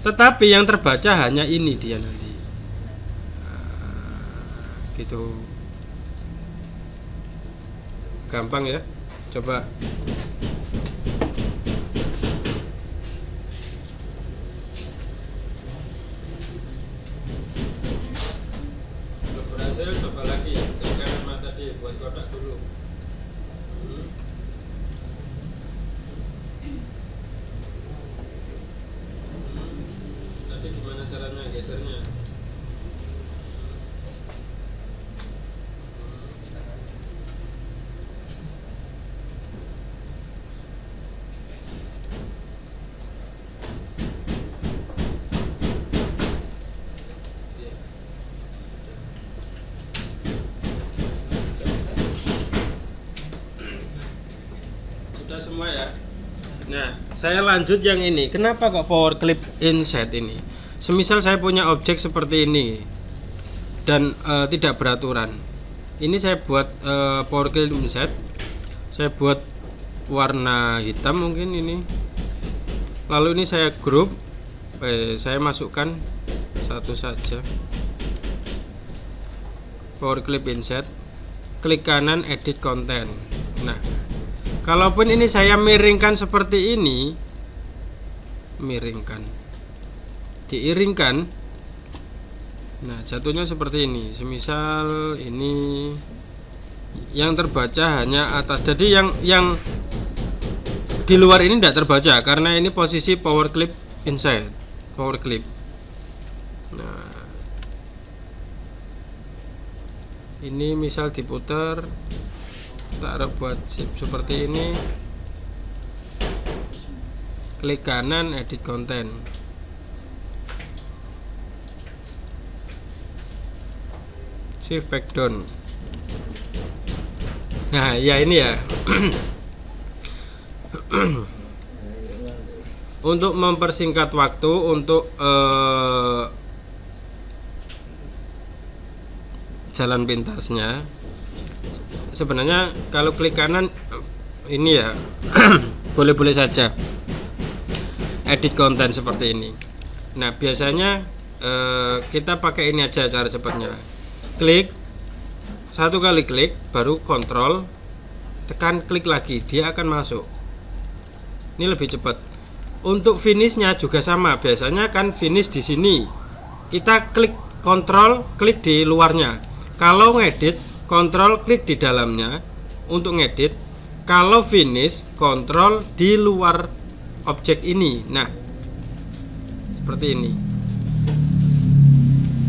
Tetapi yang terbaca hanya ini dia nanti. Nah, gitu. Gampang ya, coba. Belum berhasil, coba lagi. Klik kanan tadi, buat kotak dulu. Tadi gimana caranya gesernya? Sudah semua ya. Nah, saya lanjut yang ini. Kenapa kok power clip inset ini? Semisal saya punya objek seperti ini dan tidak beraturan. Ini saya buat power clip inset. Saya buat warna hitam mungkin ini. Lalu ini saya group. Saya masukkan satu saja. Power clip inset. Klik kanan, edit konten. Nah, kalaupun ini saya miringkan seperti ini, diiringkan, nah jatuhnya seperti ini. Semisal ini yang terbaca hanya atas, jadi yang di luar ini tidak terbaca karena ini posisi power clip inside, power clip. Nah, ini misal diputar, taruh buat seperti ini, klik kanan, edit konten. Shift back down. Nah, ya ini ya. Untuk mempersingkat waktu, untuk jalan pintasnya, sebenarnya kalau klik kanan ini ya boleh-boleh saja edit konten seperti ini. Nah, biasanya kita pakai ini aja cara cepatnya. Klik satu kali klik baru kontrol, tekan klik lagi, dia akan masuk. Ini lebih cepat. Untuk finishnya juga sama, biasanya kan finish di sini, kita klik kontrol, klik di luarnya. Kalau ngedit, kontrol klik di dalamnya untuk ngedit. Kalau finish, kontrol di luar objek ini. Nah, seperti ini.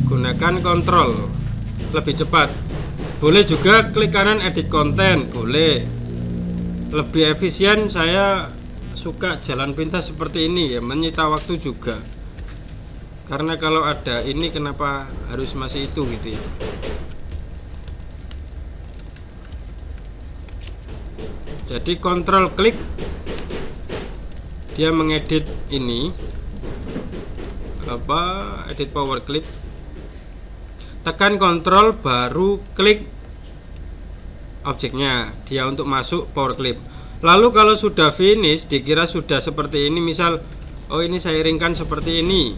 Gunakan kontrol, lebih cepat. Boleh juga klik kanan edit konten, boleh. Lebih efisien, saya suka jalan pintas seperti ini ya, menyita waktu juga. Karena kalau ada ini kenapa harus masih itu gitu ya. Jadi kontrol klik, dia mengedit ini edit power clip. Tekan kontrol baru klik objeknya, dia untuk masuk power clip. Lalu kalau sudah finish, dikira sudah seperti ini, misal oh ini saya ringkan seperti ini,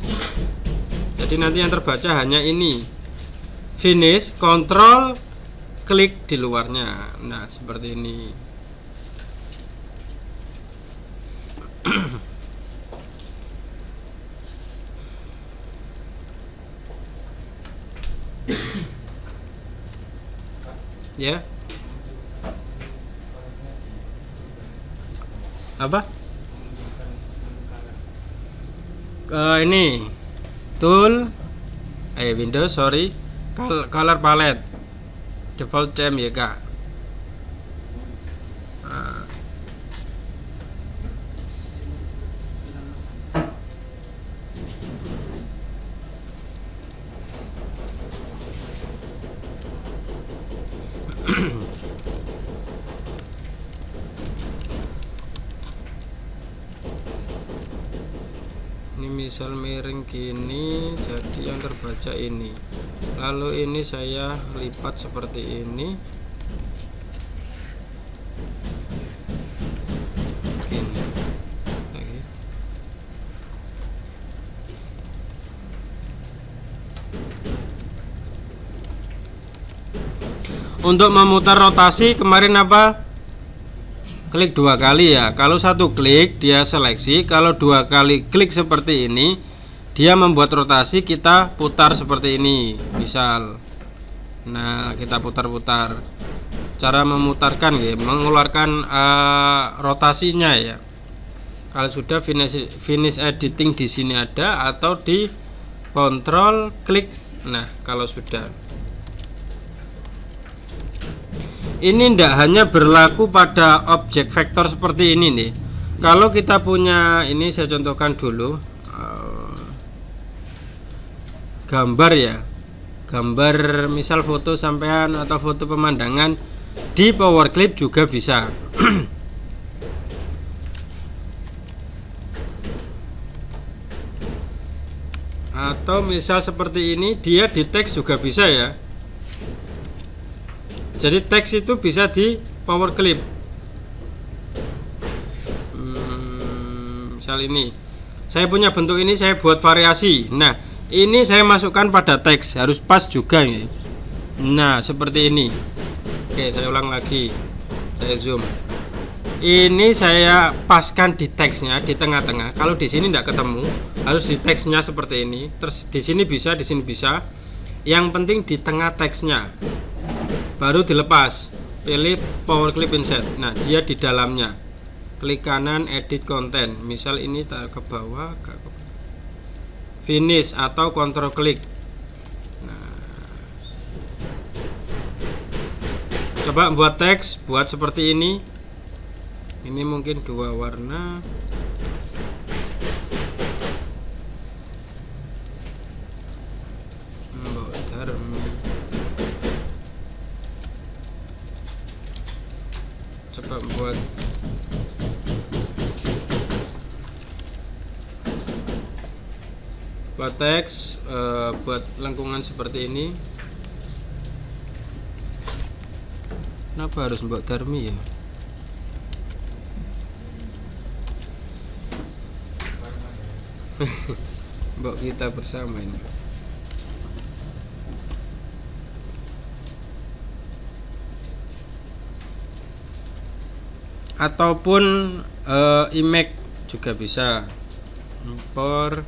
jadi nanti yang terbaca hanya ini. Finish, kontrol klik di luarnya. Nah, seperti ini. Ya. Apa? Ini tool Windows, sorry, color palette default theme ya kak. Ini misal miring gini, jadi yang terbaca ini. Lalu ini saya lipat seperti ini. Gini. Lagi. Untuk memutar rotasi kemarin apa? Klik 2 kali ya. Kalau 1 klik dia seleksi, kalau 2 kali klik seperti ini dia membuat rotasi, kita putar seperti ini misal. Nah, kita putar-putar. Cara memutarkan ya, mengeluarkan rotasinya ya. Kalau sudah finish editing di sini ada, atau di kontrol klik. Nah, kalau sudah. Ini tidak hanya berlaku pada objek vektor seperti ini nih. Kalau kita punya, ini saya contohkan dulu, gambar ya, gambar misal foto sampean atau foto pemandangan, di power clip juga bisa. Atau misal seperti ini, dia di teks juga bisa ya. Jadi teks itu bisa di power clip. Misal ini, saya punya bentuk ini, saya buat variasi. Nah, ini saya masukkan pada teks, harus pas juga ya. Nah, seperti ini. Oke, saya ulang lagi. Saya zoom. Ini saya paskan di teksnya di tengah-tengah. Kalau di sini tidak ketemu, harus di teksnya seperti ini. Terus di sini bisa, di sini bisa. Yang penting di tengah teksnya. Baru dilepas, pilih power clip insert. Nah, dia di dalamnya. Klik kanan edit konten, misal ini ke bawah, finish atau kontrol klik. Nah, coba buat teks, buat seperti ini. Ini mungkin 2 warna. Coba buat teks, buat lengkungan seperti ini. Kenapa harus Mbak Darmi ya? Mbak kita bersama ini. ataupun image juga bisa. Import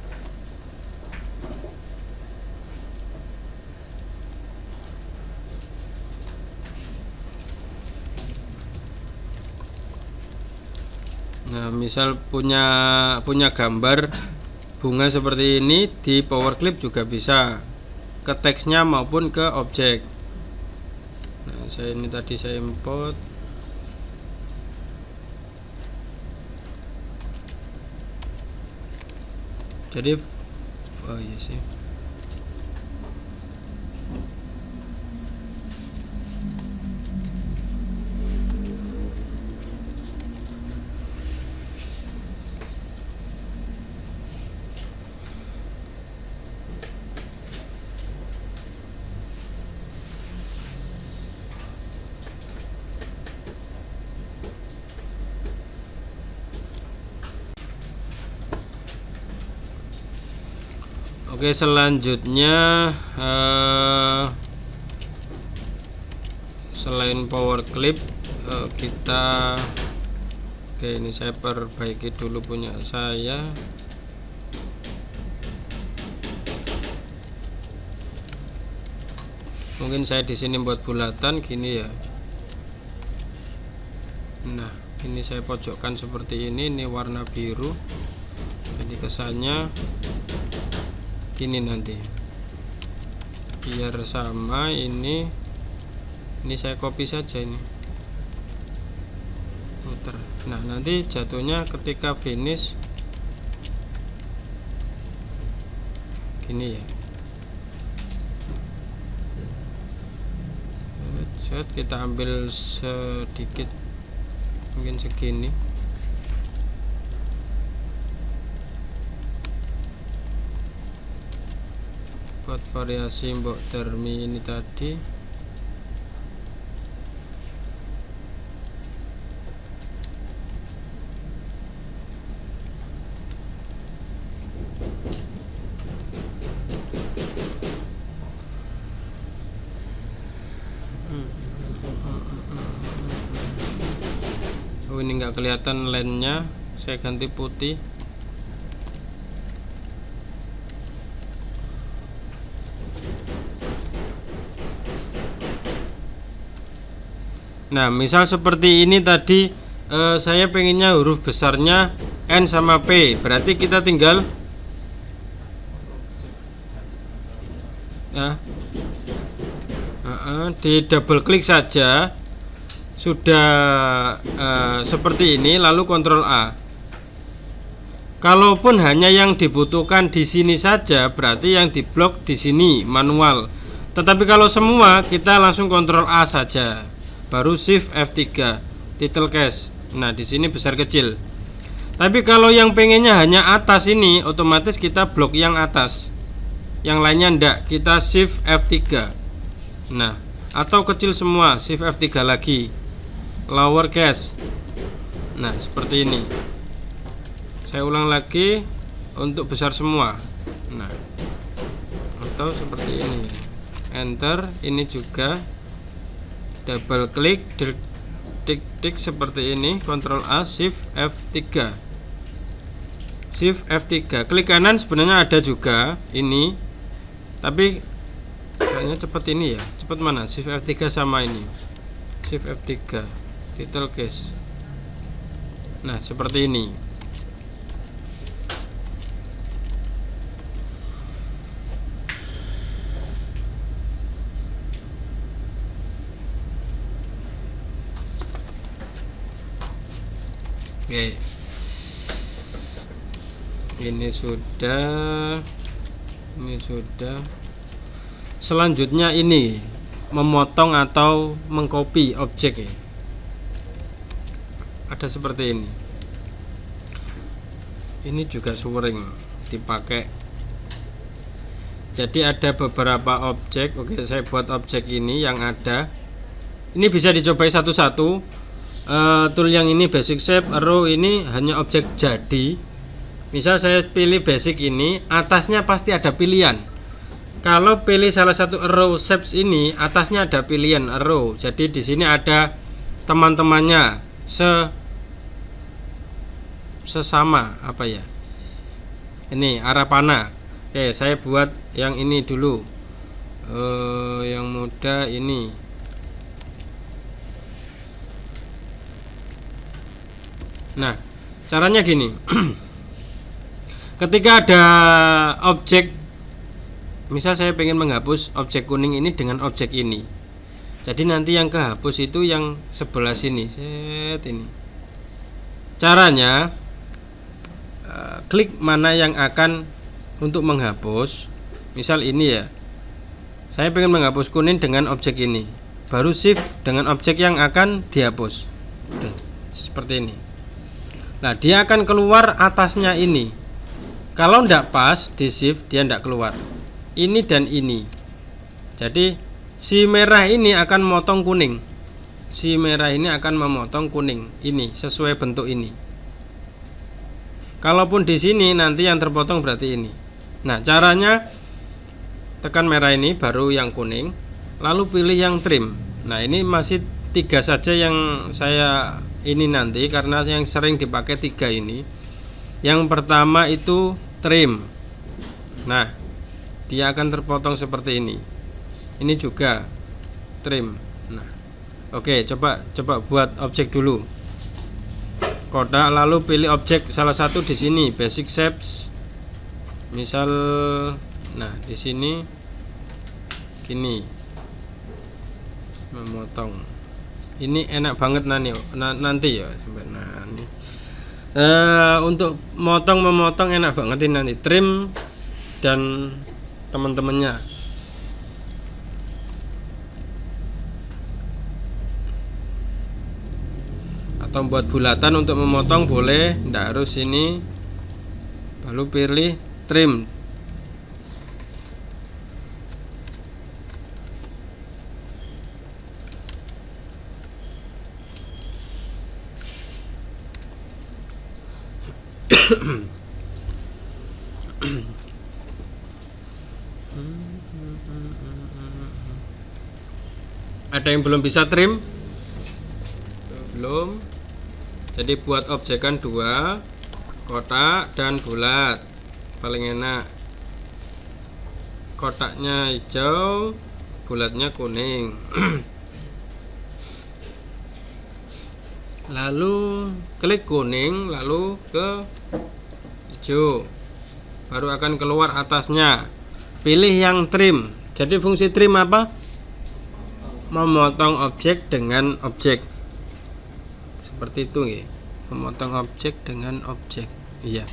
nah, misal punya gambar bunga seperti ini di Power Clip juga bisa, ke teksnya maupun ke objek. Nah, saya ini tadi saya import. Jadi oh iya sih. Oke, selanjutnya selain Power Clip kita ini saya perbaiki dulu punya saya. Mungkin saya di sini buat bulatan gini ya. Nah, ini saya pojokkan seperti ini warna biru. Jadi kesannya gini nanti, biar sama. Ini saya copy saja ini, putar. Nah, nanti jatuhnya ketika finish gini ya. Set, kita ambil sedikit, mungkin segini. Buat variasi mbok termi ini tadi. Oh, ini nggak kelihatan line-nya, saya ganti putih. Nah, misal seperti ini tadi, saya pengennya huruf besarnya N sama P, berarti kita tinggal di double klik saja sudah seperti ini, lalu Ctrl A. Kalaupun hanya yang dibutuhkan di sini saja, berarti yang diblok di sini manual. Tetapi kalau semua, kita langsung Ctrl A saja. Baru Shift F3 title case. Nah, di sini besar kecil. Tapi kalau yang pengennya hanya atas ini, otomatis kita blok yang atas. Yang lainnya ndak, kita Shift F3. Nah, atau kecil semua, Shift F3 lagi. Lower case. Nah, seperti ini. Saya ulang lagi untuk besar semua. Nah, atau seperti ini. Enter, ini juga double klik, tik seperti ini, Ctrl A, Shift F3. Shift F3. Klik kanan sebenarnya ada juga ini. Tapi kayaknya cepat ini ya. Cepat mana? Shift F3 sama ini. Shift F3. Title case. Nah, seperti ini. Oke, ini sudah. Selanjutnya ini memotong atau mengcopy objek ya. Ada seperti ini. Ini juga sering dipakai. Jadi ada beberapa objek. Oke, saya buat objek ini yang ada. Ini bisa dicobai satu-satu. Tool yang ini basic shape, arrow ini hanya objek jadi. Misal saya pilih basic ini, atasnya pasti ada pilihan. Kalau pilih salah satu arrow shapes ini, atasnya ada pilihan arrow. Jadi di sini ada teman-temannya sesama apa ya, ini arah panah. Oke, saya buat yang ini dulu, yang muda ini. Nah, caranya gini. Ketika ada objek, misal saya pengen menghapus objek kuning ini dengan objek ini, jadi nanti yang kehapus itu yang sebelah sini. Set ini. Caranya, klik mana yang akan untuk menghapus. Misal ini ya, saya pengen menghapus kuning dengan objek ini, baru shift dengan objek yang akan dihapus. Seperti ini. Nah, dia akan keluar atasnya ini. Kalau tidak pas di shift, dia tidak keluar. Ini dan ini. Jadi si merah ini akan memotong kuning. Si merah ini akan memotong kuning. Ini sesuai bentuk ini. Kalaupun di sini nanti yang terpotong berarti ini. Nah, caranya tekan merah ini baru yang kuning, lalu pilih yang trim. Nah, ini masih 3 saja yang saya ini nanti, karena yang sering dipakai 3 ini. Yang pertama itu trim. Nah, dia akan terpotong seperti ini. Ini juga trim. Nah, oke, coba buat objek dulu. Kotak, lalu pilih objek salah satu di sini, basic shapes. Misal, nah di sini gini, memotong. Ini enak banget nanti ya. Nah, ini. Untuk memotong enak banget ini nanti, trim dan teman-temannya. Atau buat bulatan untuk memotong boleh, tidak harus ini. Lalu pilih trim. Ada yang belum bisa trim? Belum. Jadi buat objekan 2, kotak dan bulat. Paling enak. Kotaknya hijau, bulatnya kuning. Lalu klik kuning, lalu ke hijau, baru akan keluar atasnya. Pilih yang trim. Jadi fungsi trim apa? Memotong objek dengan objek. Seperti itu ya. Memotong objek dengan objek. Iya.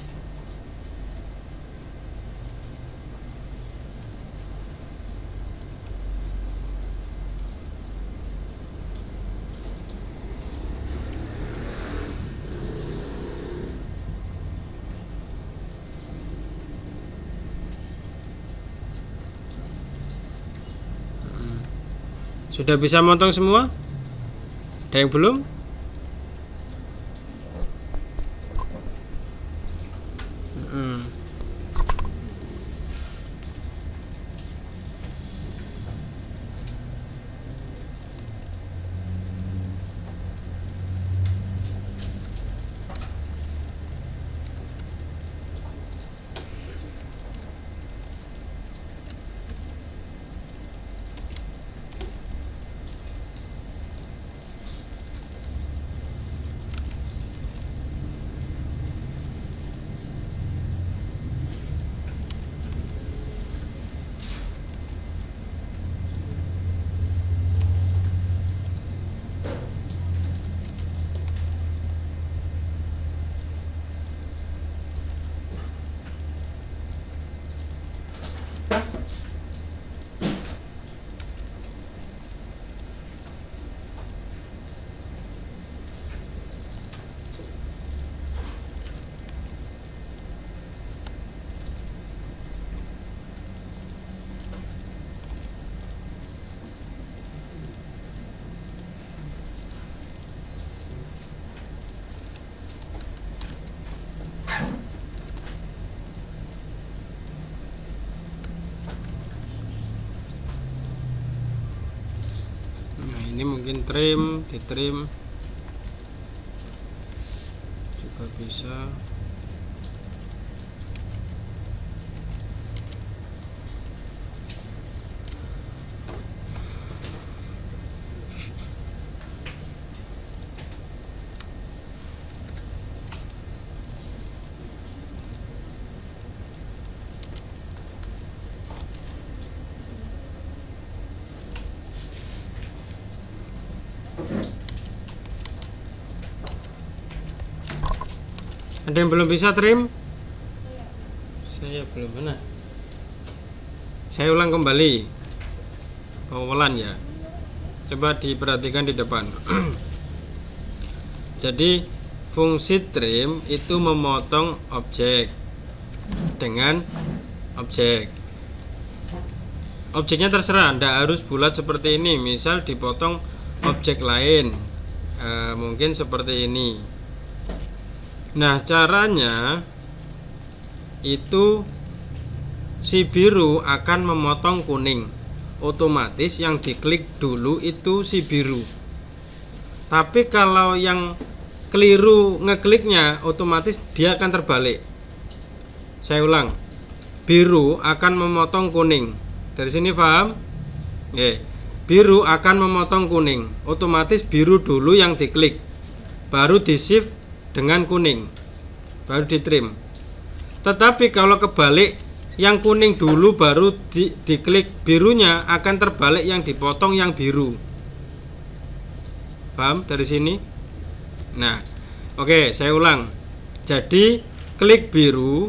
Sudah bisa motong semua? Ada yang belum? Ini mungkin trim, ditrim juga bisa. bisa. Ada yang belum bisa trim? Saya belum benar. Saya ulang kembali pengulangan ya. Coba diperhatikan di depan. Jadi fungsi trim itu memotong objek dengan objek. Objeknya terserah, Anda harus bulat seperti ini. Misal dipotong objek lain, mungkin seperti ini. Nah, caranya itu si biru akan memotong kuning. Otomatis yang diklik dulu itu si biru. Tapi kalau yang keliru ngekliknya, otomatis dia akan terbalik. Saya ulang. Biru akan memotong kuning. Dari sini paham? Oke. Biru akan memotong kuning. Otomatis biru dulu yang diklik. Baru di shift dengan kuning, baru di trim. Tetapi kalau kebalik, yang kuning dulu baru diklik birunya, akan terbalik yang dipotong yang biru. Paham dari sini? Nah, oke, saya ulang. Jadi klik biru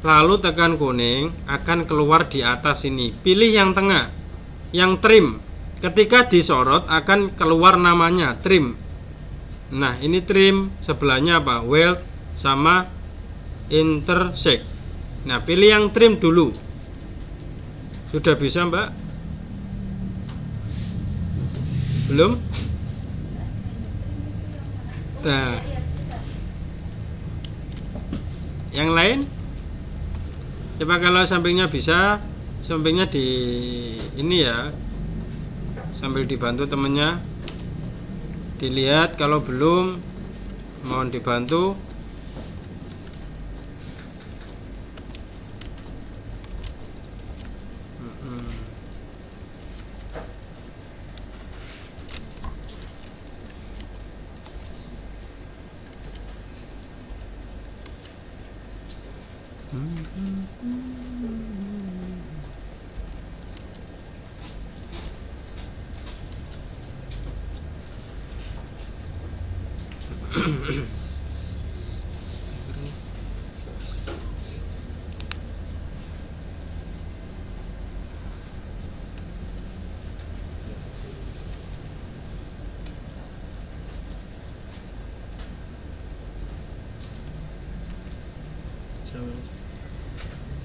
lalu tekan kuning, akan keluar di atas ini. Pilih yang tengah, yang trim. Ketika disorot akan keluar namanya trim. Nah, ini trim, sebelahnya apa? Weld sama intersect. Nah, pilih yang trim dulu. Sudah bisa, Mbak? Belum? Nah, yang lain? Coba kalau sampingnya bisa, sampingnya di ini ya, sambil dibantu temennya. Dilihat, kalau belum mohon dibantu.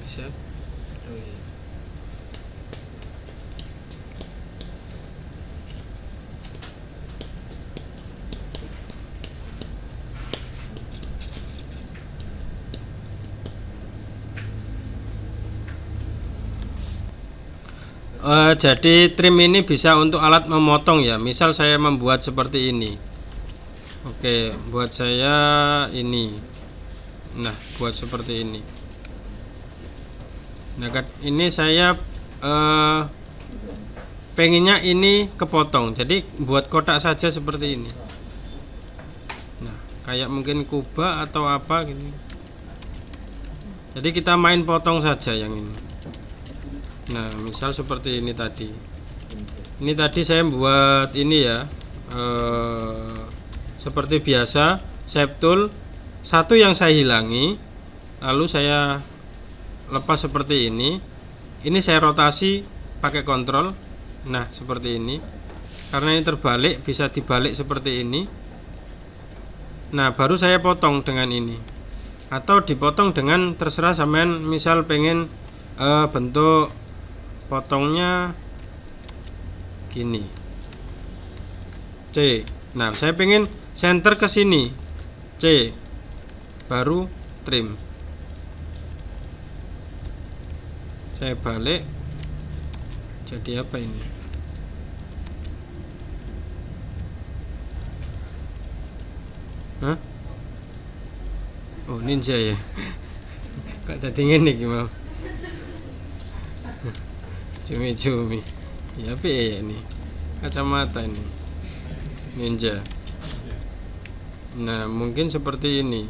Bisa? Oh iya. Jadi trim ini bisa untuk alat memotong ya. Misal saya membuat seperti ini. Oke, buat saya ini. Nah, buat seperti ini. Nah, ini saya pengennya ini kepotong. Jadi buat kotak saja seperti ini. Nah, kayak mungkin kubah atau apa gini. Jadi kita main potong saja yang ini. Nah, misal seperti ini tadi. Ini tadi saya buat ini ya, seperti biasa, shape tool. Satu yang saya hilangi, lalu saya lepas seperti ini. Ini saya rotasi pakai kontrol. Nah, seperti ini. Karena ini terbalik, bisa dibalik seperti ini. Nah, baru saya potong dengan ini. Atau dipotong dengan terserah sampean, misal pengen bentuk potongnya gini, C. Nah, saya pengen center ke sini, C, baru trim. Saya balik, jadi apa ini? Hah? Oh, ninja ya. Kok dadi ngene iki mau. Cumi-cumi. Ya apa ya ini? Kacamata ini. Ninja. Nah, mungkin seperti ini.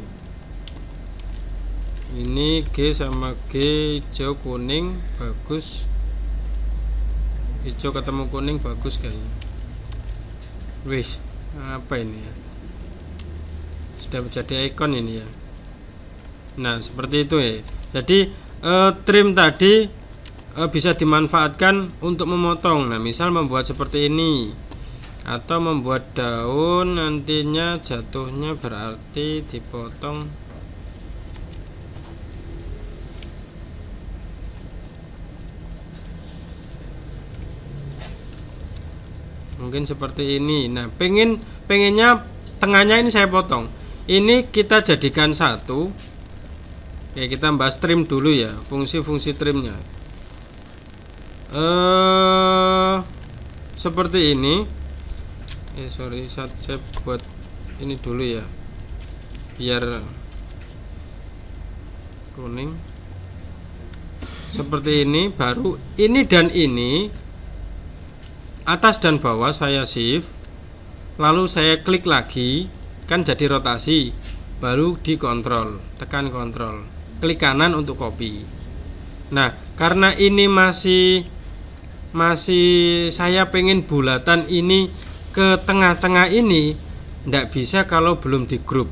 Ini G sama G, hijau kuning bagus. Hijau ketemu kuning bagus kayaknya. Wis, apa ini ya? Sudah menjadi ikon ini ya. Nah, seperti itu ya. Jadi trim tadi bisa dimanfaatkan untuk memotong. Nah, misal membuat seperti ini atau membuat daun, nantinya jatuhnya berarti dipotong. Mungkin seperti ini. Nah, pengennya tengahnya ini saya potong. Ini kita jadikan satu. Oke, kita bahas trim dulu ya, fungsi-fungsi trimnya. Seperti ini. Sorry, saya buat ini dulu ya, biar kuning. Seperti ini, baru ini dan ini, atas dan bawah saya shift, lalu saya klik lagi, kan jadi rotasi, baru dikontrol, tekan kontrol, klik kanan untuk copy. Nah, karena ini masih saya pengen bulatan ini ke tengah-tengah ini, ndak bisa kalau belum di grup.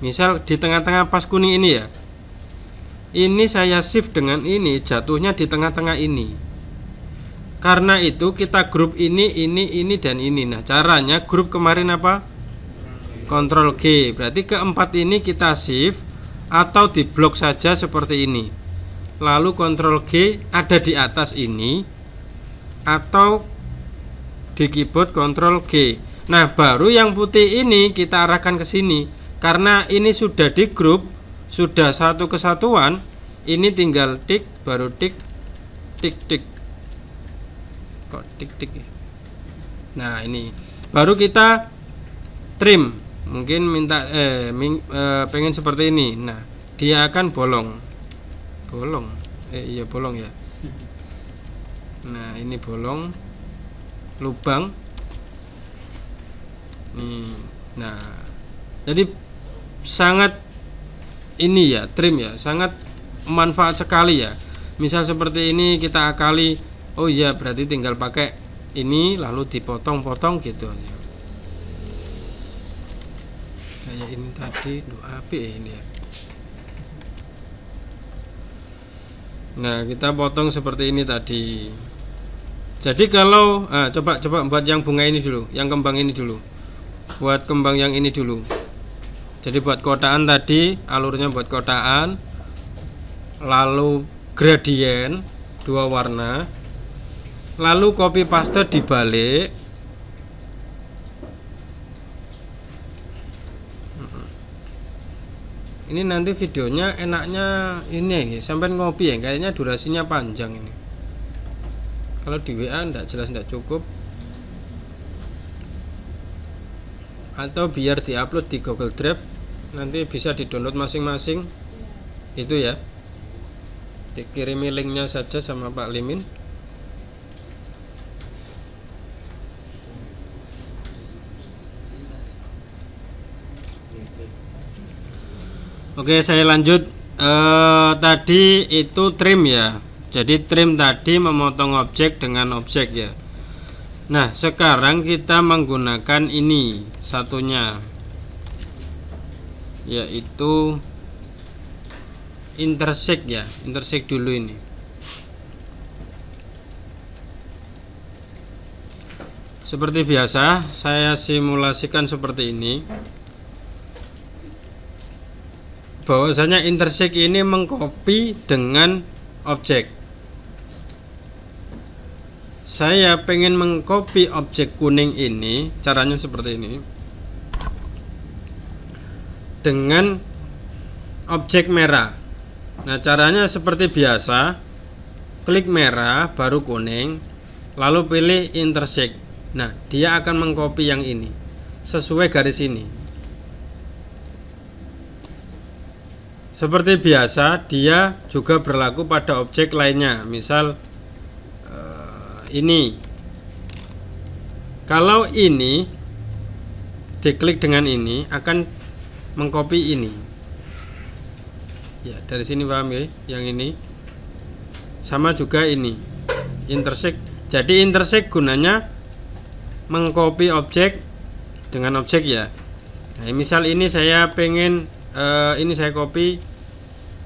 Misal di tengah-tengah pas kuning ini ya, ini saya shift dengan ini, jatuhnya di tengah-tengah ini. Karena itu kita grup ini dan ini. Nah, caranya grup kemarin apa? Ctrl G. Berarti keempat ini kita shift atau di blok saja seperti ini. Lalu Ctrl G ada di atas ini atau di keyboard Ctrl G. Nah, baru yang putih ini kita arahkan ke sini. Karena ini sudah di grup, sudah satu kesatuan, ini tinggal tik, baru tik, tik, tik. Kok tik, tik ya? Nah, ini baru kita trim. Mungkin minta pengen seperti ini. Nah, dia akan bolong. Iya bolong ya. Nah, ini bolong, lubang nih. Nah, jadi sangat ini ya, trim ya, sangat manfaat sekali ya. Misal seperti ini kita akali, oh iya berarti tinggal pakai ini lalu dipotong-potong gitu aja. Kayak ini tadi, api ini ya. Nah, kita potong seperti ini tadi. Jadi kalau coba buat yang bunga ini dulu, yang kembang ini dulu. Buat kembang yang ini dulu. Jadi buat kotaan tadi, alurnya buat kotaan. Lalu gradien 2 warna. Lalu copy paste dibalik. Ini nanti videonya enaknya ini sampai ngopi ya, kayaknya durasinya panjang ini. Kalau di WA enggak jelas, enggak cukup. Atau biar diupload di Google Drive, nanti bisa di-download masing-masing. Itu ya. Dikirimi linknya saja sama Pak Limin. Oke, saya lanjut. Tadi itu trim ya. Jadi trim tadi memotong objek dengan objek ya. Nah, sekarang kita menggunakan ini satunya, yaitu intersect ya. Intersect dulu ini. Seperti biasa, saya simulasikan seperti ini. Bahwasanya intersect ini mengcopy dengan objek. Saya pengen mengcopy objek kuning ini, caranya seperti ini. Dengan objek merah. Nah, caranya seperti biasa. Klik merah, baru kuning, lalu pilih intersect. Nah, dia akan mengcopy yang ini sesuai garis ini. seperti biasa dia juga berlaku pada objek lainnya. Misal ini, kalau ini diklik dengan ini akan mengcopy ini ya, dari sini paham ya. Yang ini sama juga ini intersect. Jadi intersect gunanya mengcopy objek dengan objek ya. Nah, misal ini saya pengen ini saya copy,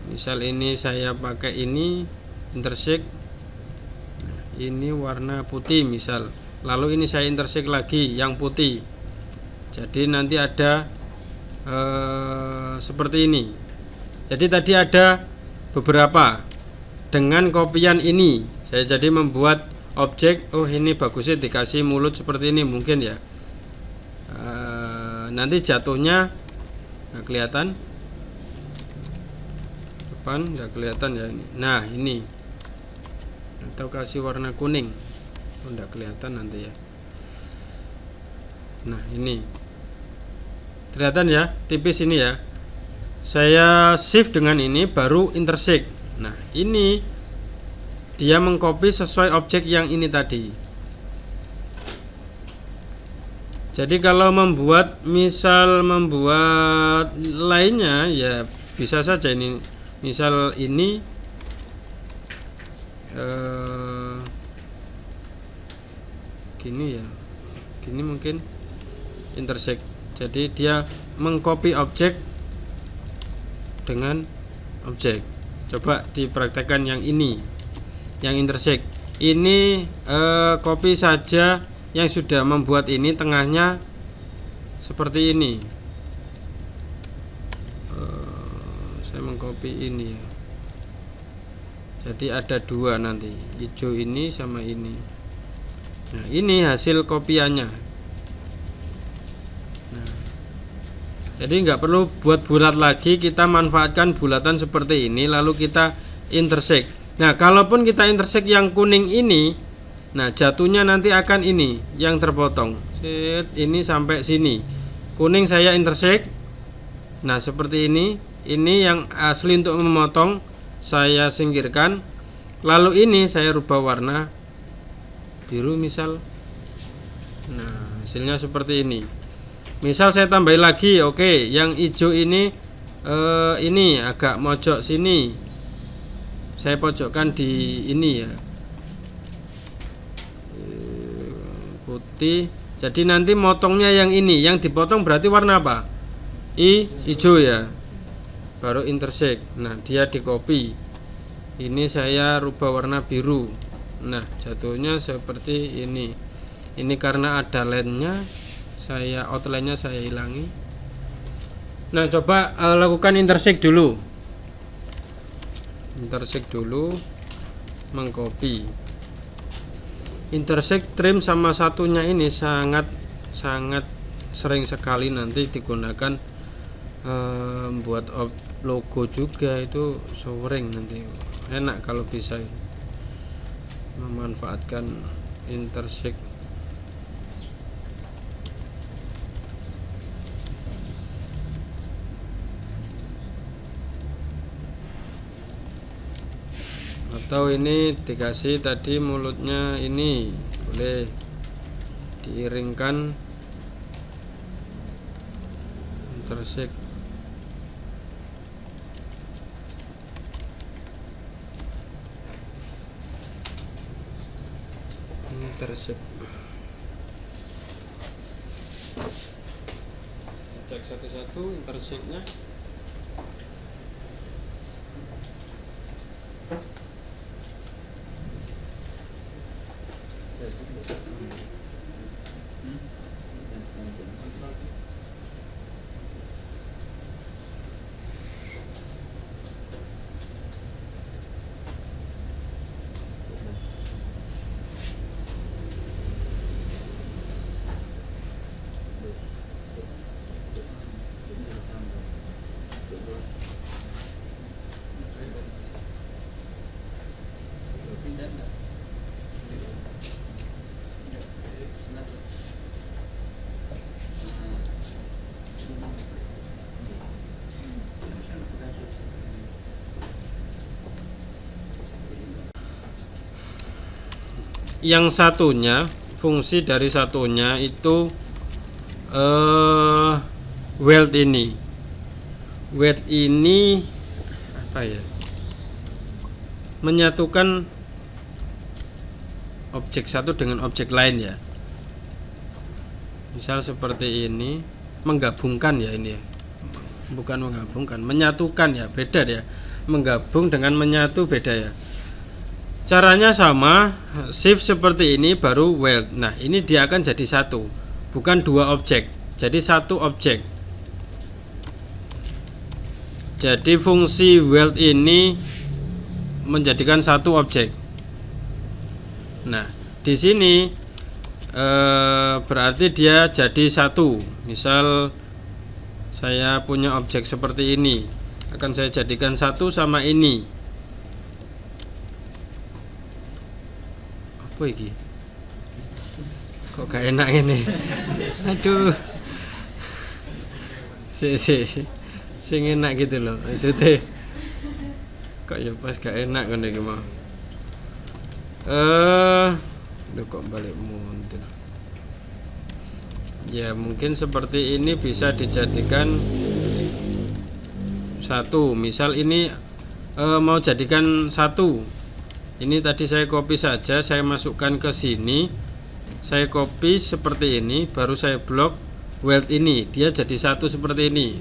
misal ini saya pakai ini intersect, nah, ini warna putih misal, lalu ini saya intersect lagi yang putih, jadi nanti ada seperti ini. Jadi tadi ada beberapa, dengan kopian ini saya jadi membuat objek. Oh, ini bagusnya dikasih mulut seperti ini mungkin ya. Nanti jatuhnya nggak kelihatan, depan nggak kelihatan ya ini. Nah ini, atau kasih warna kuning, oh, nggak kelihatan nanti ya. Nah ini kelihatan ya, tipis ini ya. Saya shift dengan ini baru intersect. Nah ini dia mengcopy sesuai objek yang ini tadi. Jadi kalau misal membuat lainnya ya bisa saja ini. Misal ini gini ya, gini mungkin intersect. Jadi dia mengcopy objek dengan objek. Coba dipraktekkan yang ini, yang intersect. Ini copy saja yang sudah membuat ini, tengahnya seperti ini. Saya mengcopy ini ya. Jadi ada dua nanti, hijau ini sama ini. Nah ini hasil kopiannya. Nah, jadi nggak perlu buat bulat lagi, kita manfaatkan bulatan seperti ini lalu kita intersect. Nah kalaupun kita intersect yang kuning ini, nah jatuhnya nanti akan ini yang terpotong. Ini sampai sini. Kuning saya intersect. Nah seperti ini. Ini yang asli untuk memotong saya singkirkan. Lalu ini saya rubah warna biru misal. Nah hasilnya seperti ini. Misal saya tambahin lagi, oke, yang hijau ini agak mojok sini. Saya pojokkan di ini ya. Putih. Jadi nanti motongnya yang ini, yang dipotong berarti warna apa? Hijau ya. Baru intersect. Nah dia di copy. Ini saya rubah warna biru. Nah jatuhnya seperti ini. Ini karena ada line-nya, saya outline-nya saya hilangi. Nah coba lakukan intersect dulu. Intersect dulu, mengcopy. Intersect trim sama satunya ini sangat sering sekali nanti digunakan buat logo juga, itu sering nanti. Enak kalau bisa memanfaatkan intersect. Atau ini dikasih tadi mulutnya ini boleh diiringkan intersect. Intersect. Cek satu-satu intersectnya. yang satunya, fungsi dari satunya itu weld ini. Weld ini apa ya? Menyatukan objek satu dengan objek lain ya. Misal seperti ini, menggabungkan ya ini ya. Bukan menggabungkan, menyatukan ya, beda ya. Menggabung dengan menyatu beda ya. Caranya sama, shift seperti ini baru weld. Nah, ini dia akan jadi satu, bukan dua objek. Jadi satu objek. Jadi fungsi weld ini menjadikan satu objek. Nah, di sini berarti dia jadi satu. Misal saya punya objek seperti ini, akan saya jadikan satu sama ini. Apa ini? Kok gak enak ini? Aduh. Sing enak gitu loh. Maksudnya kok ya pas gak enak kan iki mah. Kok balik mundur. Ya mungkin seperti ini bisa dijadikan satu. Misal ini mau jadikan satu. Ini tadi saya copy saja, saya masukkan ke sini. Saya copy seperti ini, baru saya blok weld ini, dia jadi satu seperti ini.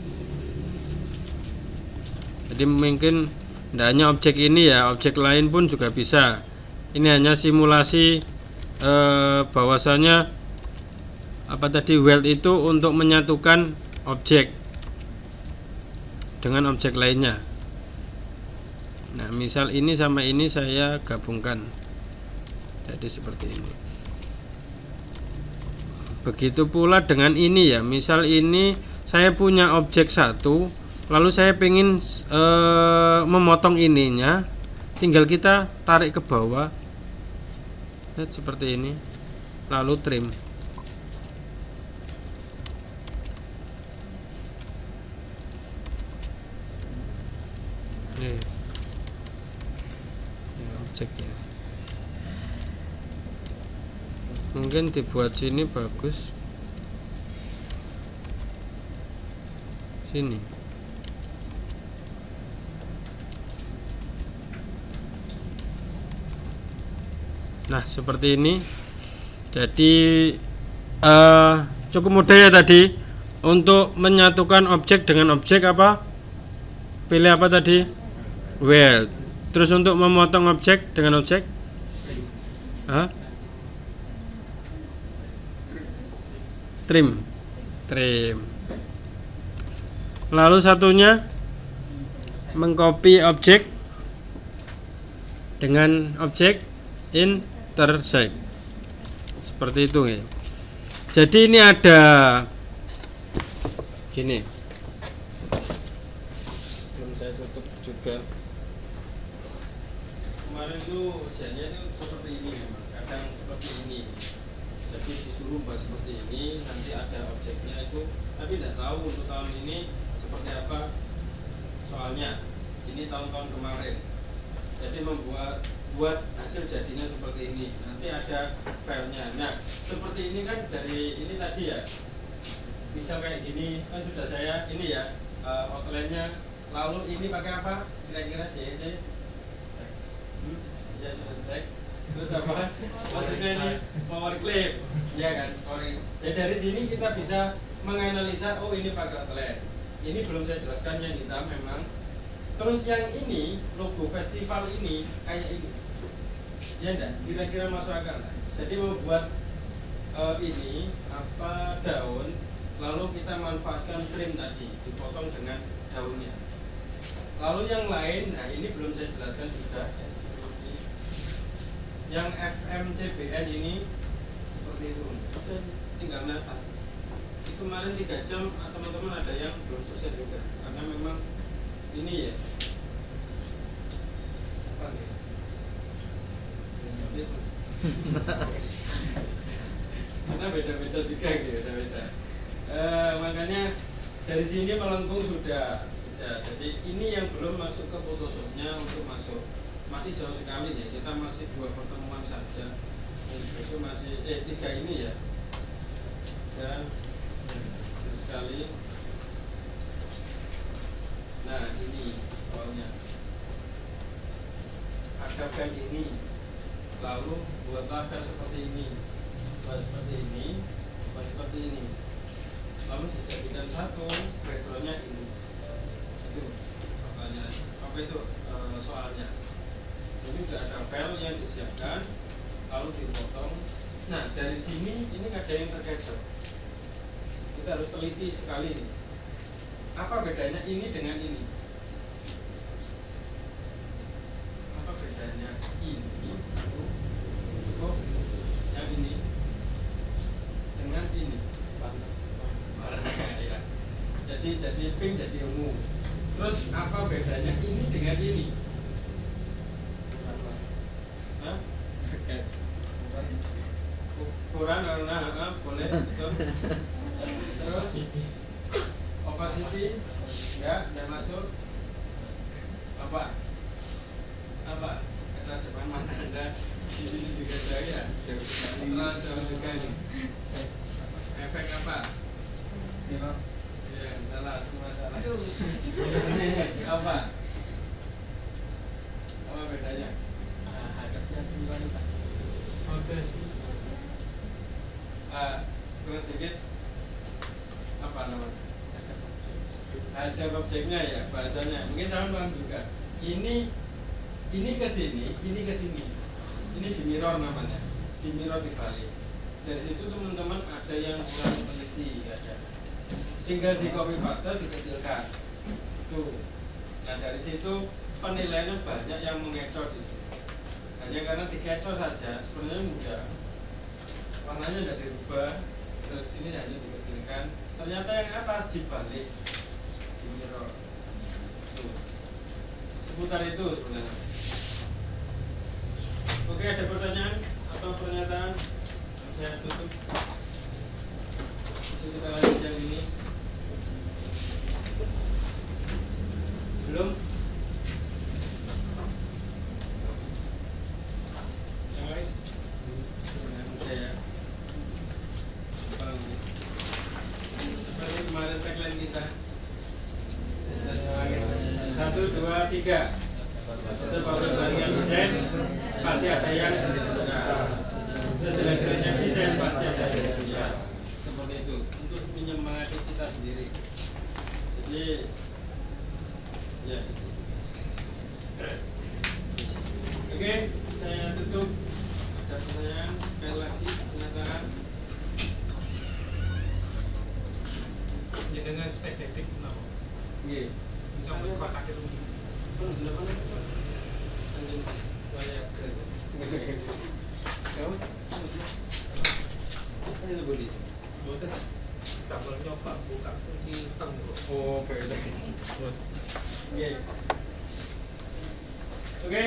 Jadi mungkin tidak hanya objek ini ya, objek lain pun juga bisa. Ini hanya simulasi bahwasanya apa tadi, weld itu untuk menyatukan objek dengan objek lainnya. Nah, misal ini sama ini saya gabungkan, jadi seperti ini. Begitu pula dengan ini ya, misal ini saya punya objek satu, lalu saya ingin memotong ininya, tinggal kita tarik ke bawah, seperti ini, lalu trim. Ini objek ya. Mungkin dibuat sini bagus. Sini. Nah, seperti ini. Jadi cukup mudah ya tadi untuk menyatukan objek dengan objek apa? Pilih apa tadi? Weld. Terus untuk memotong objek dengan objek? Trim. Lalu satunya mengcopy objek dengan objek intersect. Seperti itu ya. Jadi ini ada gini. Belum saya tutup juga. Kemarin itu ujiannya itu seperti ini memang. Kadang seperti ini. Jadi disuruh buat seperti ini, nanti ada objeknya itu, tapi tidak tahu untuk tahun ini seperti apa soalnya. Ini tahun-tahun kemarin. Jadi buat hasil jadinya seperti ini. Nanti ada filenya. Nah, seperti ini kan dari ini tadi ya. Bisa kayak gini kan sudah saya ini ya outline-nya. Lalu ini pakai apa? Kira-kira JEC. Ya, teks. Terus apa? Maksudnya ini power clip, ya kan? Jadi dari sini kita bisa menganalisa, oh ini pakai outline. Ini belum saya jelaskan yang hitam memang. Terus yang ini logo festival ini kayak ini, ya enggak? Kira-kira masuk akal enggak? Jadi membuat ini apa daun, lalu kita manfaatkan trim tadi, dipotong dengan daunnya. Lalu yang lain, nah ini belum saya jelaskan juga. Yang FMCBN ini seperti itu, tinggal nata. Itu kemarin 3 jam, teman-teman ada yang belum selesai juga, karena memang ini ya. Apa nih? Karena beda-beda juga gitu, beda-beda. Makanya dari sini melengkung sudah. Jadi ini yang belum masuk ke Photoshopnya untuk masuk. Masih jauh sekali ya, kita masih 2 pertemuan saja. besok masih 3 ini ya. Dan sekali. Nah ini soalnya ada file ini, lalu buatlah file seperti ini, buat seperti ini, buat seperti ini, lalu dijadikan satu, backgroundnya ini. Itu pertanyaan apa itu soalnya. Ini sudah ada file yang disiapkan, lalu dipotong. Nah dari sini ini ada yang terkecoh. Kita harus teliti sekali nih. Apa bedanya ini dengan ini? Apa bedanya ini? Oh, yang ini dengan ini. Ya. Jadi pink jadi ungu. Terus apa bedanya ini dengan ini? Hah? Ukuran warna boleh betul. Terus opacity enggak masuk. Apa kata sepan mana Anda di sini juga saya jauh juga nih. Efek apa? Ya salah, semua salah. Apa bedanya? Hadapnya gimana Pak? Terus sedikit apa namanya? Ada objeknya ya bahasanya. Mungkin sama paham juga. Ini ke sini, ini ke sini. Ini di mirror namanya. Di mirror dibalik. Dari situ teman-teman ada yang kurang teliti ada. Tinggal di copy paste dikecilkan. Tuh. Nah dari situ penilaiannya banyak yang mengecoh di situ. Hanya karena dikecoh saja sebenarnya mudah. Warnanya tidak dirubah, terus ini hanya dikecilkan. Ternyata yang atas dibalik di mirror. Tuh. Seputar itu sebenarnya. Oke, ada pertanyaan atau pernyataan? Saya tutup. Jadi kita lanjut yang ini. Belum? Yang lain? Udah ya. Seperti kemarin tagline kita. 1, 2, 3. Sebagai bagian desain pasti ada yang sejelek-jeleknya desain pasti ada yang seperti itu untuk menyemangati kita sendiri. Jadi ya. Oke, saya tutup. Ada pertanyaan sekali lagi pernyataan. Ya dengan spesifik kenapa? Oke. Bisa berpakai dulu. Tabel nyoba buka kunci teng. Oh, beda. Oke.